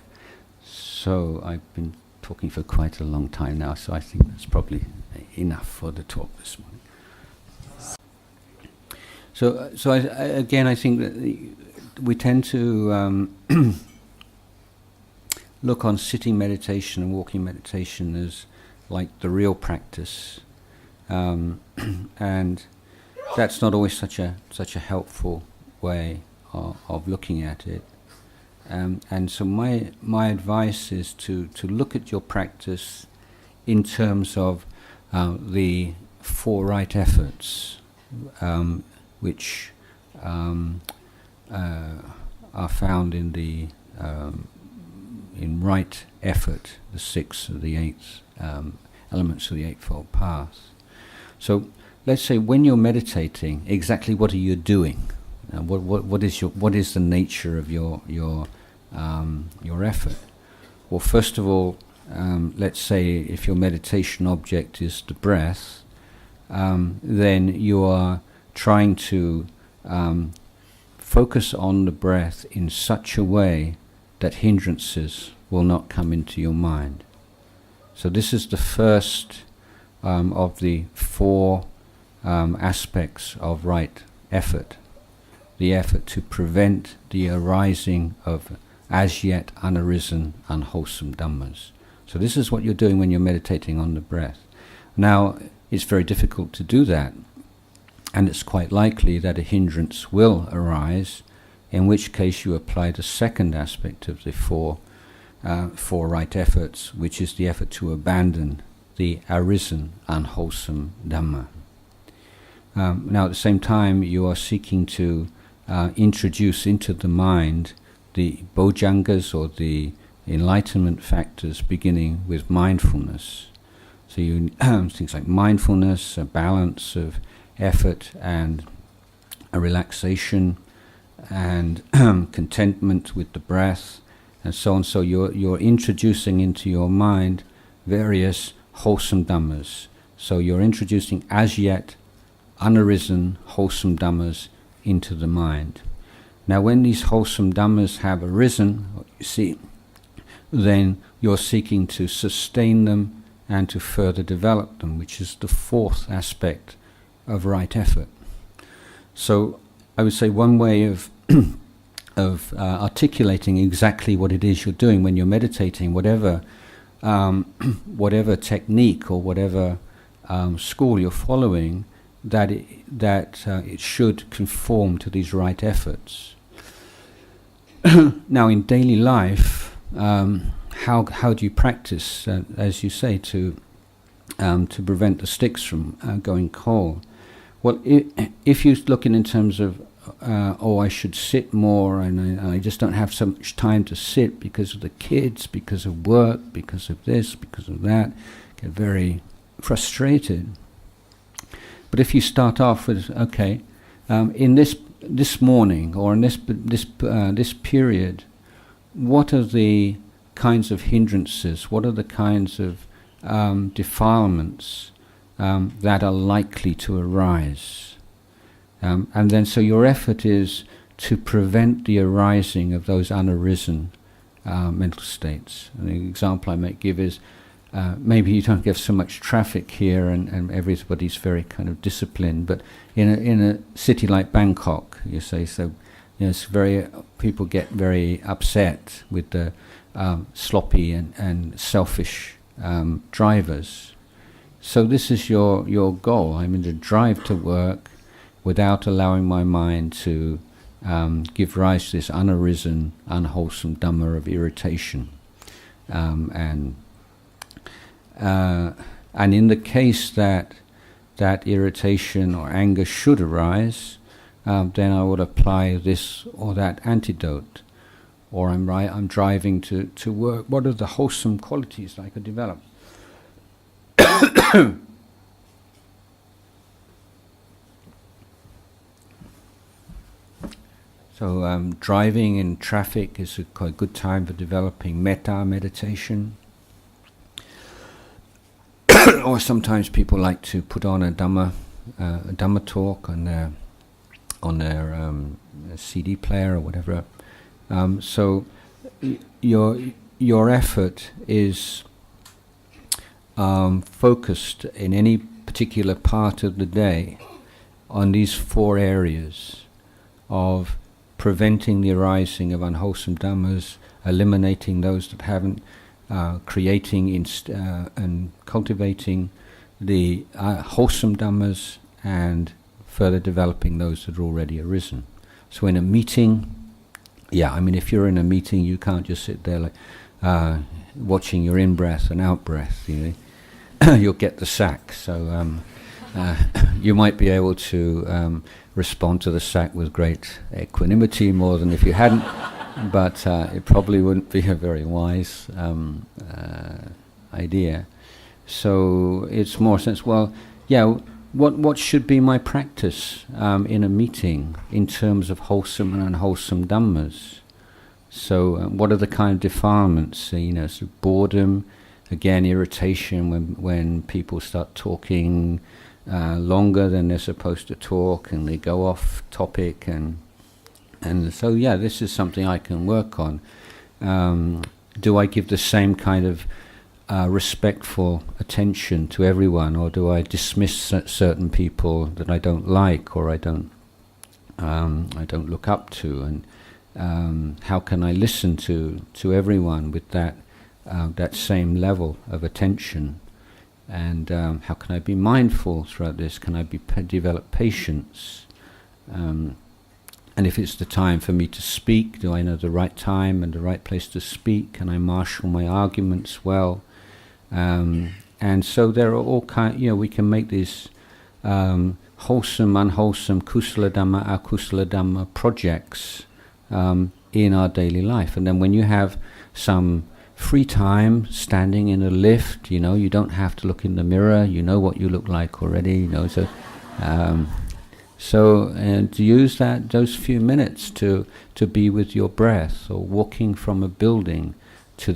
So I've been talking for quite a long time now, so I think that's probably enough for the talk this morning. So I think that we tend to look on sitting meditation and walking meditation as like the real practice, and that's not always such a helpful way of looking at it. And so my advice is to look at your practice in terms of the 4 right efforts, which are found in the in right effort, the 6 of the 8 elements of the Eightfold Path. So let's say when you're meditating, exactly what are you doing? What is the nature of your effort? Well, first of all, let's say if your meditation object is the breath, then you are trying to focus on the breath in such a way that hindrances will not come into your mind. So this is the first of the 4 aspects of right effort. The effort to prevent the arising of as yet unarisen, unwholesome dhammas. So this is what you're doing when you're meditating on the breath. Now, it's very difficult to do that, and it's quite likely that a hindrance will arise, in which case you apply the second aspect of the 4 right efforts, which is the effort to abandon the arisen, unwholesome Dhamma. Now, at the same time, you are seeking to introduce into the mind the bojjhangas, or the enlightenment factors, beginning with mindfulness. So you things like mindfulness, a balance of effort and a relaxation, and contentment with the breath, and so on. So you're introducing into your mind various wholesome dhammas. So you're introducing as yet unarisen wholesome dhammas into the mind. Now, when these wholesome dhammas have arisen, you see, then you're seeking to sustain them and to further develop them, which is the 4th aspect of right effort. So I would say one way of articulating exactly what it is you're doing when you're meditating, whatever technique or whatever school you're following, that it should conform to these right efforts. Now, in daily life, how do you practice, as you say, to prevent the sticks from going cold? Well, if you're looking in terms of, I should sit more, and I just don't have so much time to sit because of the kids, because of work, because of this, because of that, get very frustrated. But if you start off with, okay, in this morning or in this period, what are the kinds of hindrances? What are the kinds of defilements that are likely to arise? And then, so your effort is to prevent the arising of those unarisen mental states. And the example I might give is, maybe you don't get so much traffic here, and everybody's very kind of disciplined. But in a city like Bangkok, you say, so it's people get very upset with the sloppy and selfish drivers. So this is your goal. I mean, to drive to work without allowing my mind to give rise to this unarisen, unwholesome Dhamma of irritation, and in the case that irritation or anger should arise, then I would apply this or that antidote. Or I'm driving to work. What are the wholesome qualities that I could develop? So driving in traffic is quite a good time for developing metta meditation. Or sometimes people like to put on a Dhamma talk on their CD player or whatever. So your effort is focused in any particular part of the day on these four areas of preventing the arising of unwholesome dhammas, eliminating those that haven't, creating and cultivating the wholesome dhammas, and further developing those that are already arisen. So in a meeting, if you're in a meeting, you can't just sit there like watching your in-breath and out-breath, you'll get the sack. So you might be able to respond to the sack with great equanimity, more than if you hadn't, but it probably wouldn't be a very wise idea. So it's more sense, what should be my practice in a meeting in terms of wholesome and unwholesome dhammas? So what are the kind of defilements? So boredom, again, irritation when people start talking longer than they're supposed to talk, and they go off topic, and so this is something I can work on. Do I give the same kind of respectful attention to everyone, or do I dismiss certain people that I don't like or I don't look up to? And how can I listen to everyone with that same level of attention? And how can I be mindful throughout this? Can I develop patience? And if it's the time for me to speak, do I know the right time and the right place to speak? Can I marshal my arguments well? And so there are all kinds, we can make these wholesome, unwholesome, kusala dhamma, akusala dhamma projects in our daily life. And then when you have some free time standing in a lift, you don't have to look in the mirror, you know what you look like already, so to use those few minutes to be with your breath, or walking from a building to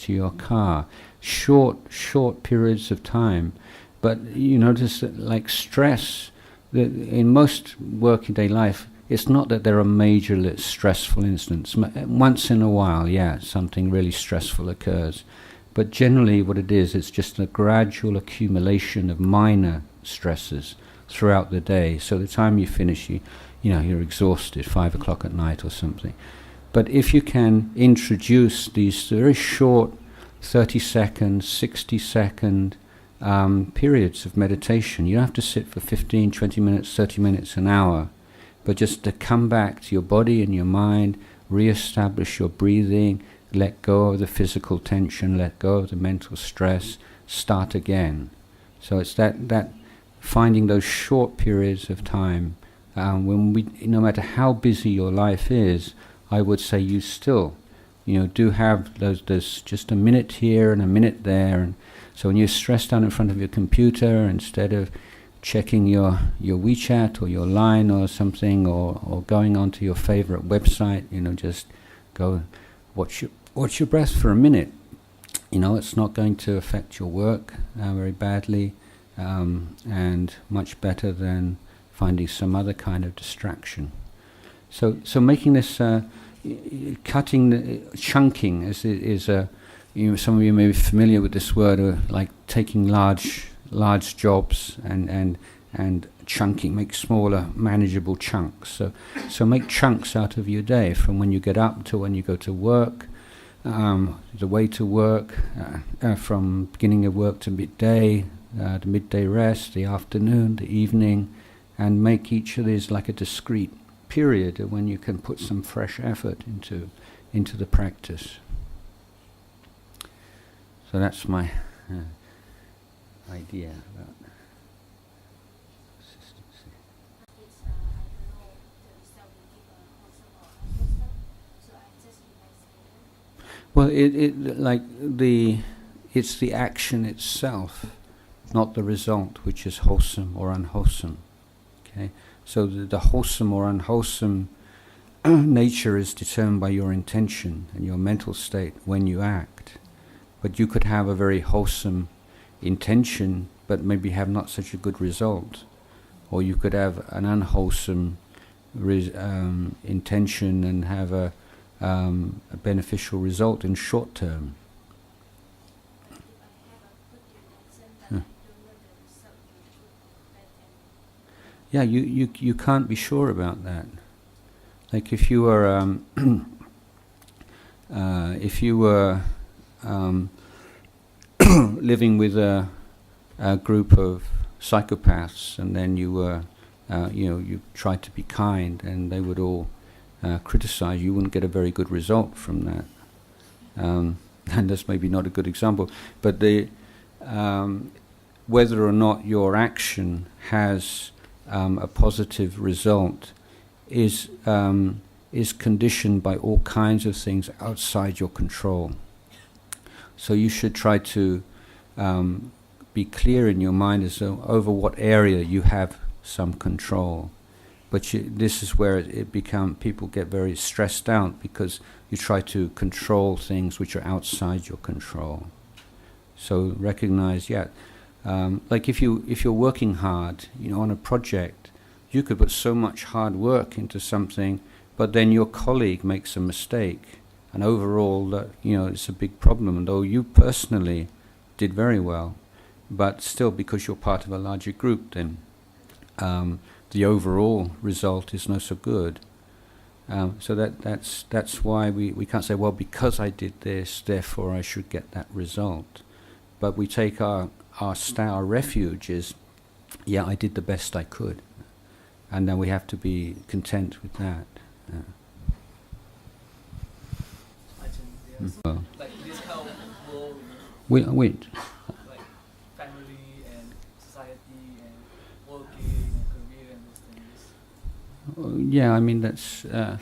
your car, short periods of time. But you notice that, like stress, that in most working day life, it's not that there are major stressful incidents. Once in a while, something really stressful occurs. But generally what it is, it's just a gradual accumulation of minor stresses throughout the day. So the time you finish, you're exhausted, 5 o'clock at night or something. But if you can introduce these very short 30-second, 60-second periods of meditation, you don't have to sit for 15, 20 minutes, 30 minutes, an hour, but just to come back to your body and your mind re-establish your breathing, let go of the physical tension, let go of the mental stress, start again. So it's that finding those short periods of time when no matter how busy your life is, I would say you still, do have those just a minute here and a minute there. And so when you're stressed out in front of your computer, instead of checking your WeChat or your Line or something, or going onto your favorite website, just go watch your breath for a minute. It's not going to affect your work very badly, and much better than finding some other kind of distraction. So making this chunking is some of you may be familiar with this word, like taking large jobs and chunking, make smaller, manageable chunks. So make chunks out of your day, from when you get up to when you go to work, the way to work, from beginning of work to midday, the midday rest, the afternoon, the evening, and make each of these like a discrete period when you can put some fresh effort into the practice. So that's my idea about consistency. Well, it's the action itself, not the result, which is wholesome or unwholesome. Okay, so the wholesome or unwholesome nature is determined by your intention and your mental state when you act. But you could have a very wholesome intention, but maybe have not such a good result, or you could have an unwholesome intention and have a beneficial result in short term. Yeah, you can't be sure about that. Like if you were living with a group of psychopaths, and then you were, you tried to be kind, and they would all criticize you, wouldn't get a very good result from that. And that's maybe not a good example, but whether or not your action has a positive result is conditioned by all kinds of things outside your control. So you should try to be clear in your mind as though over what area you have some control. But this is where people get very stressed out, because you try to control things which are outside your control. So recognize, like if you're working hard, on a project, you could put so much hard work into something, but then your colleague makes a mistake, and overall, it's a big problem. And though you personally did very well, but still, because you're part of a larger group, then the overall result is not so good. So that's why we can't say, well, because I did this, therefore I should get that result. But we take our refuge is, I did the best I could, and then we have to be content with that. Well, like this kind of world, wait. like family and society and working and career and those things. Yeah, I mean that's the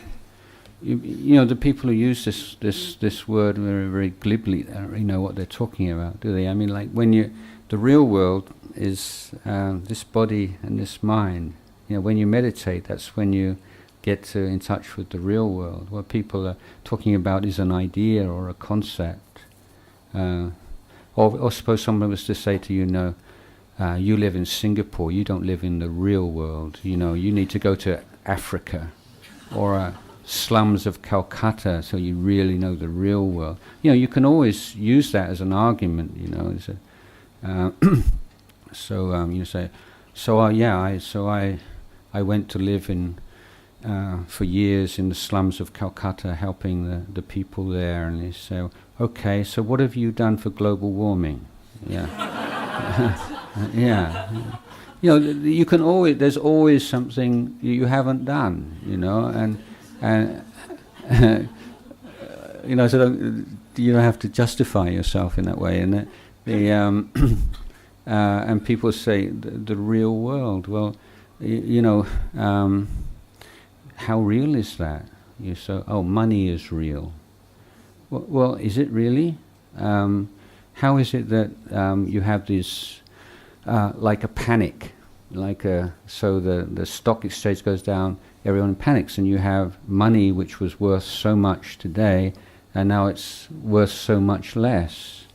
people who use this word very, very glibly, know what they're talking about, do they? I mean, like the real world is this body and this mind. When you meditate, that's when you get in touch with the real world. What people are talking about is an idea or a concept. Or suppose someone was to say to you, no, you live in Singapore, you don't live in the real world. You need to go to Africa or slums of Calcutta, so you really know the real world. You can always use that as an argument. I went to live in for years in the slums of Calcutta, helping the people there, and they say, okay, so what have you done for global warming? Yeah. You can always, there's always something you haven't done, So you don't have to justify yourself in that way. And and people say the real world. Well, how real is that? Money is real. Well, is it really? How is it that you have this like a panic, so the stock exchange goes down, everyone panics, and you have money which was worth so much today, and now it's worth so much less.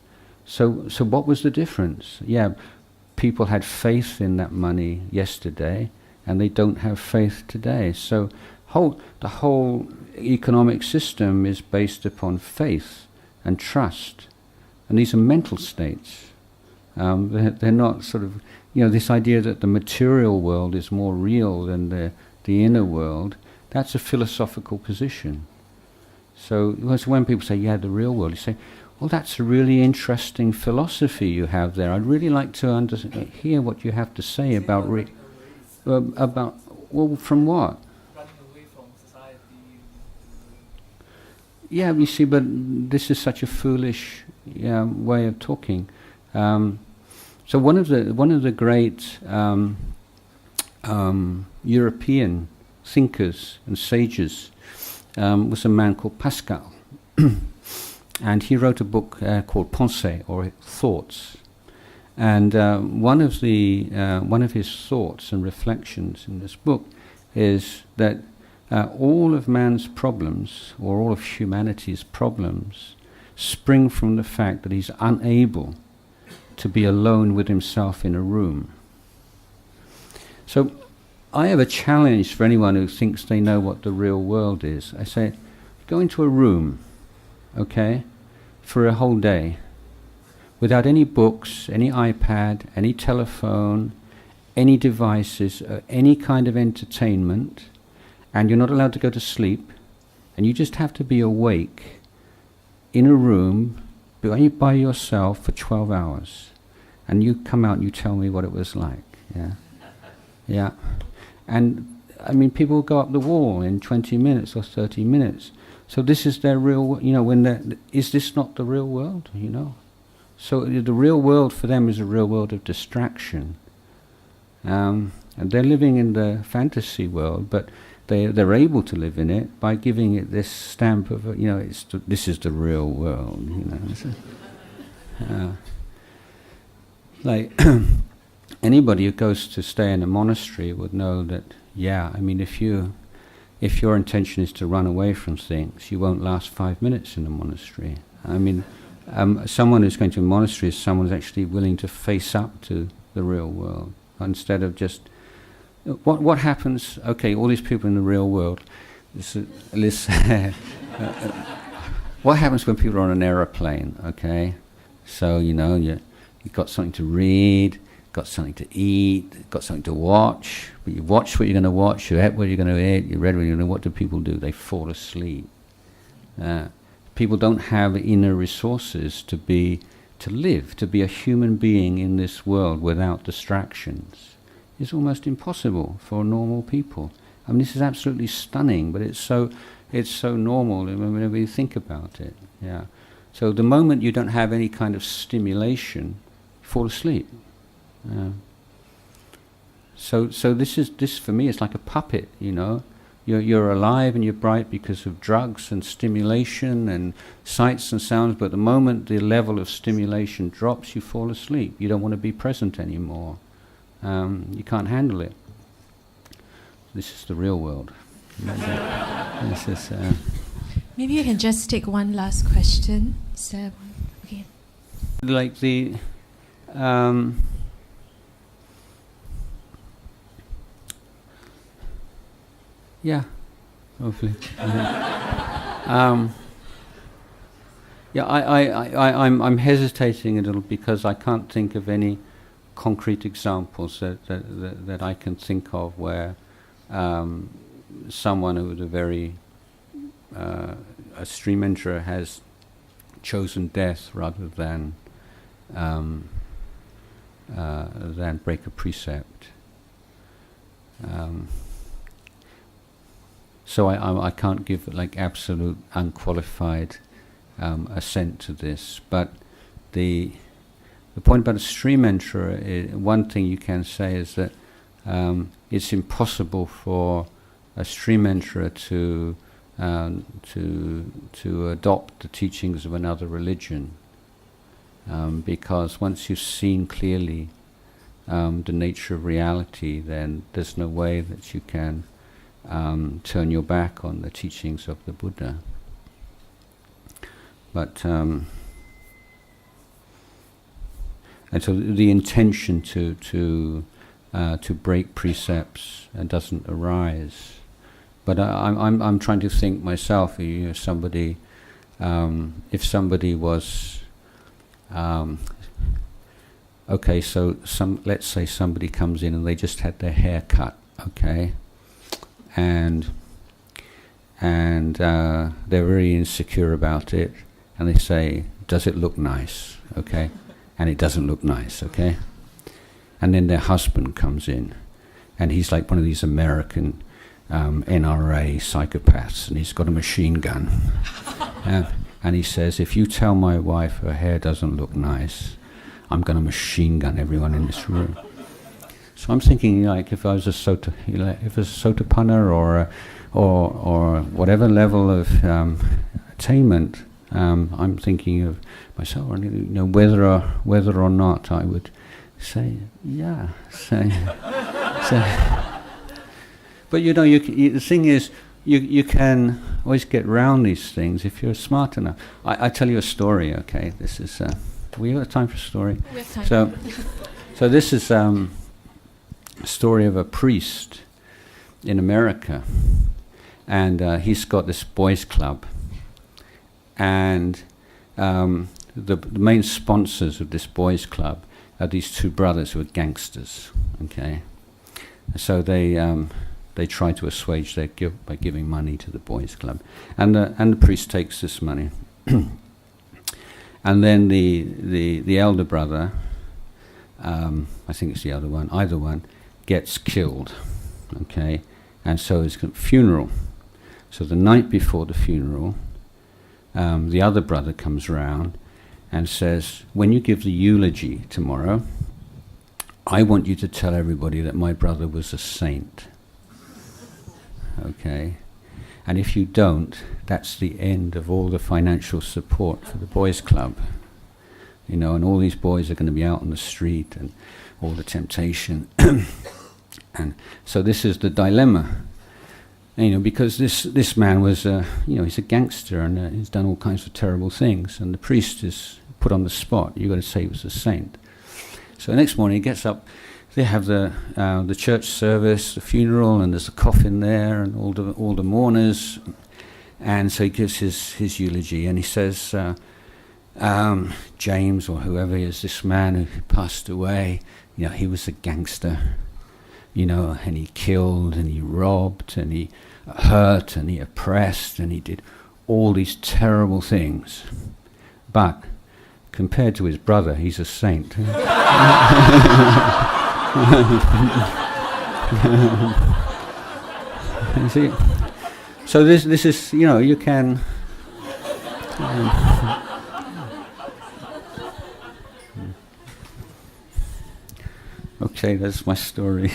So what was the difference? Yeah, people had faith in that money yesterday, and they don't have faith today. So the whole economic system is based upon faith and trust, and these are mental states. They're not sort of, this idea that the material world is more real than the inner world. That's a philosophical position. So when people say, yeah, the real world, you say, well, that's a really interesting philosophy you have there. I'd really like to hear what you have to say about from what? Running away from society. Yeah, you see, but this is such a foolish way of talking. So one of the great European thinkers and sages was a man called Pascal, and he wrote a book called Pensées, or Thoughts. And one of his thoughts and reflections in this book is that all of man's problems, or all of humanity's problems, spring from the fact that he's unable to be alone with himself in a room. So I have a challenge for anyone who thinks they know what the real world is. I say, go into a room, okay, for a whole day, without any books, any iPad, any telephone, any devices, any kind of entertainment, and you're not allowed to go to sleep, and you just have to be awake in a room by yourself for 12 hours. And you come out and you tell me what it was like. Yeah. And I mean, people go up the wall in 20 minutes or 30 minutes. So this is their real, is this not the real world, So the real world for them is a real world of distraction. And they're living in the fantasy world, but they're able to live in it by giving it this stamp of, this is the real world, Like anybody who goes to stay in a monastery would know that, if your intention is to run away from things, you won't last 5 minutes in a monastery. Someone who's going to a monastery is someone who's actually willing to face up to the real world, instead of just what happens. Okay, all these people in the real world. What happens when people are on an aeroplane? Okay, so you've got something to read, got something to eat, got something to watch. But you watch what you're going to watch, you ate what you're going to eat, you read what you're going to. What do people do? They fall asleep. People don't have inner resources to live, to be a human being in this world without distractions. It's almost impossible for normal people. This is absolutely stunning, but it's so normal whenever you think about it. Yeah. So the moment you don't have any kind of stimulation, you fall asleep. So this for me is like a puppet, You're alive and you're bright because of drugs and stimulation and sights and sounds, but the moment the level of stimulation drops, you fall asleep. You don't want to be present anymore. You can't handle it. This is the real world. This is, Maybe you can just take one last question. So, okay. Like the... yeah, hopefully. I'm hesitating a little because I can't think of any concrete examples that I can think of where someone who was a stream enterer has chosen death rather than break a precept. So I can't give like absolute unqualified assent to this. But the point about a stream enterer, one thing you can say is that it's impossible for a stream enterer to adopt the teachings of another religion, because once you've seen clearly the nature of reality, then there's no way that you can turn your back on the teachings of the Buddha. But and so the intention to break precepts doesn't arise. But I'm trying to think myself. Somebody, if somebody was okay, so let's say somebody comes in and they just had their hair cut, okay, and they're very insecure about it, and they say, "Does it look nice?" Okay, and it doesn't look nice, okay, and then their husband comes in, and he's like one of these American NRA psychopaths, and he's got a machine gun, and he says, "If you tell my wife her hair doesn't look nice, I'm going to machine gun everyone in this room." So I'm thinking, like, if I was a Sotapanna or whatever level of attainment, I'm thinking of myself, whether or not I would say, yeah, say. But the thing is, you can always get round these things if you're smart enough. I tell you a story, okay? This is. We have time for a story. We have time. So this is a story of a priest in America, and he's got this boys' club, and the main sponsors of this boys' club are these two brothers who are gangsters. Okay, so they try to assuage their guilt by giving money to the boys' club, and the priest takes this money. And then the elder brother, I think it's the other one, either one, gets killed, okay? And so it's a funeral. So the night before the funeral, the other brother comes around and says, "When you give the eulogy tomorrow, I want you to tell everybody that my brother was a saint." Okay? And if you don't, that's the end of all the financial support for the boys' club. And all these boys are going to be out on the street and all the temptation. And so this is the dilemma. Because this man was, he's a gangster and he's done all kinds of terrible things. And the priest is put on the spot. You've got to say he was a saint. So the next morning he gets up. They have the church service, the funeral, and there's a coffin there, and all the mourners. And so he gives his eulogy, and he says, James, or whoever he is, this man who passed away, he was a gangster, and he killed, and he robbed, and he hurt, and he oppressed, and he did all these terrible things. But compared to his brother, he's a saint. You see, so this is, you can. Okay, that's my story.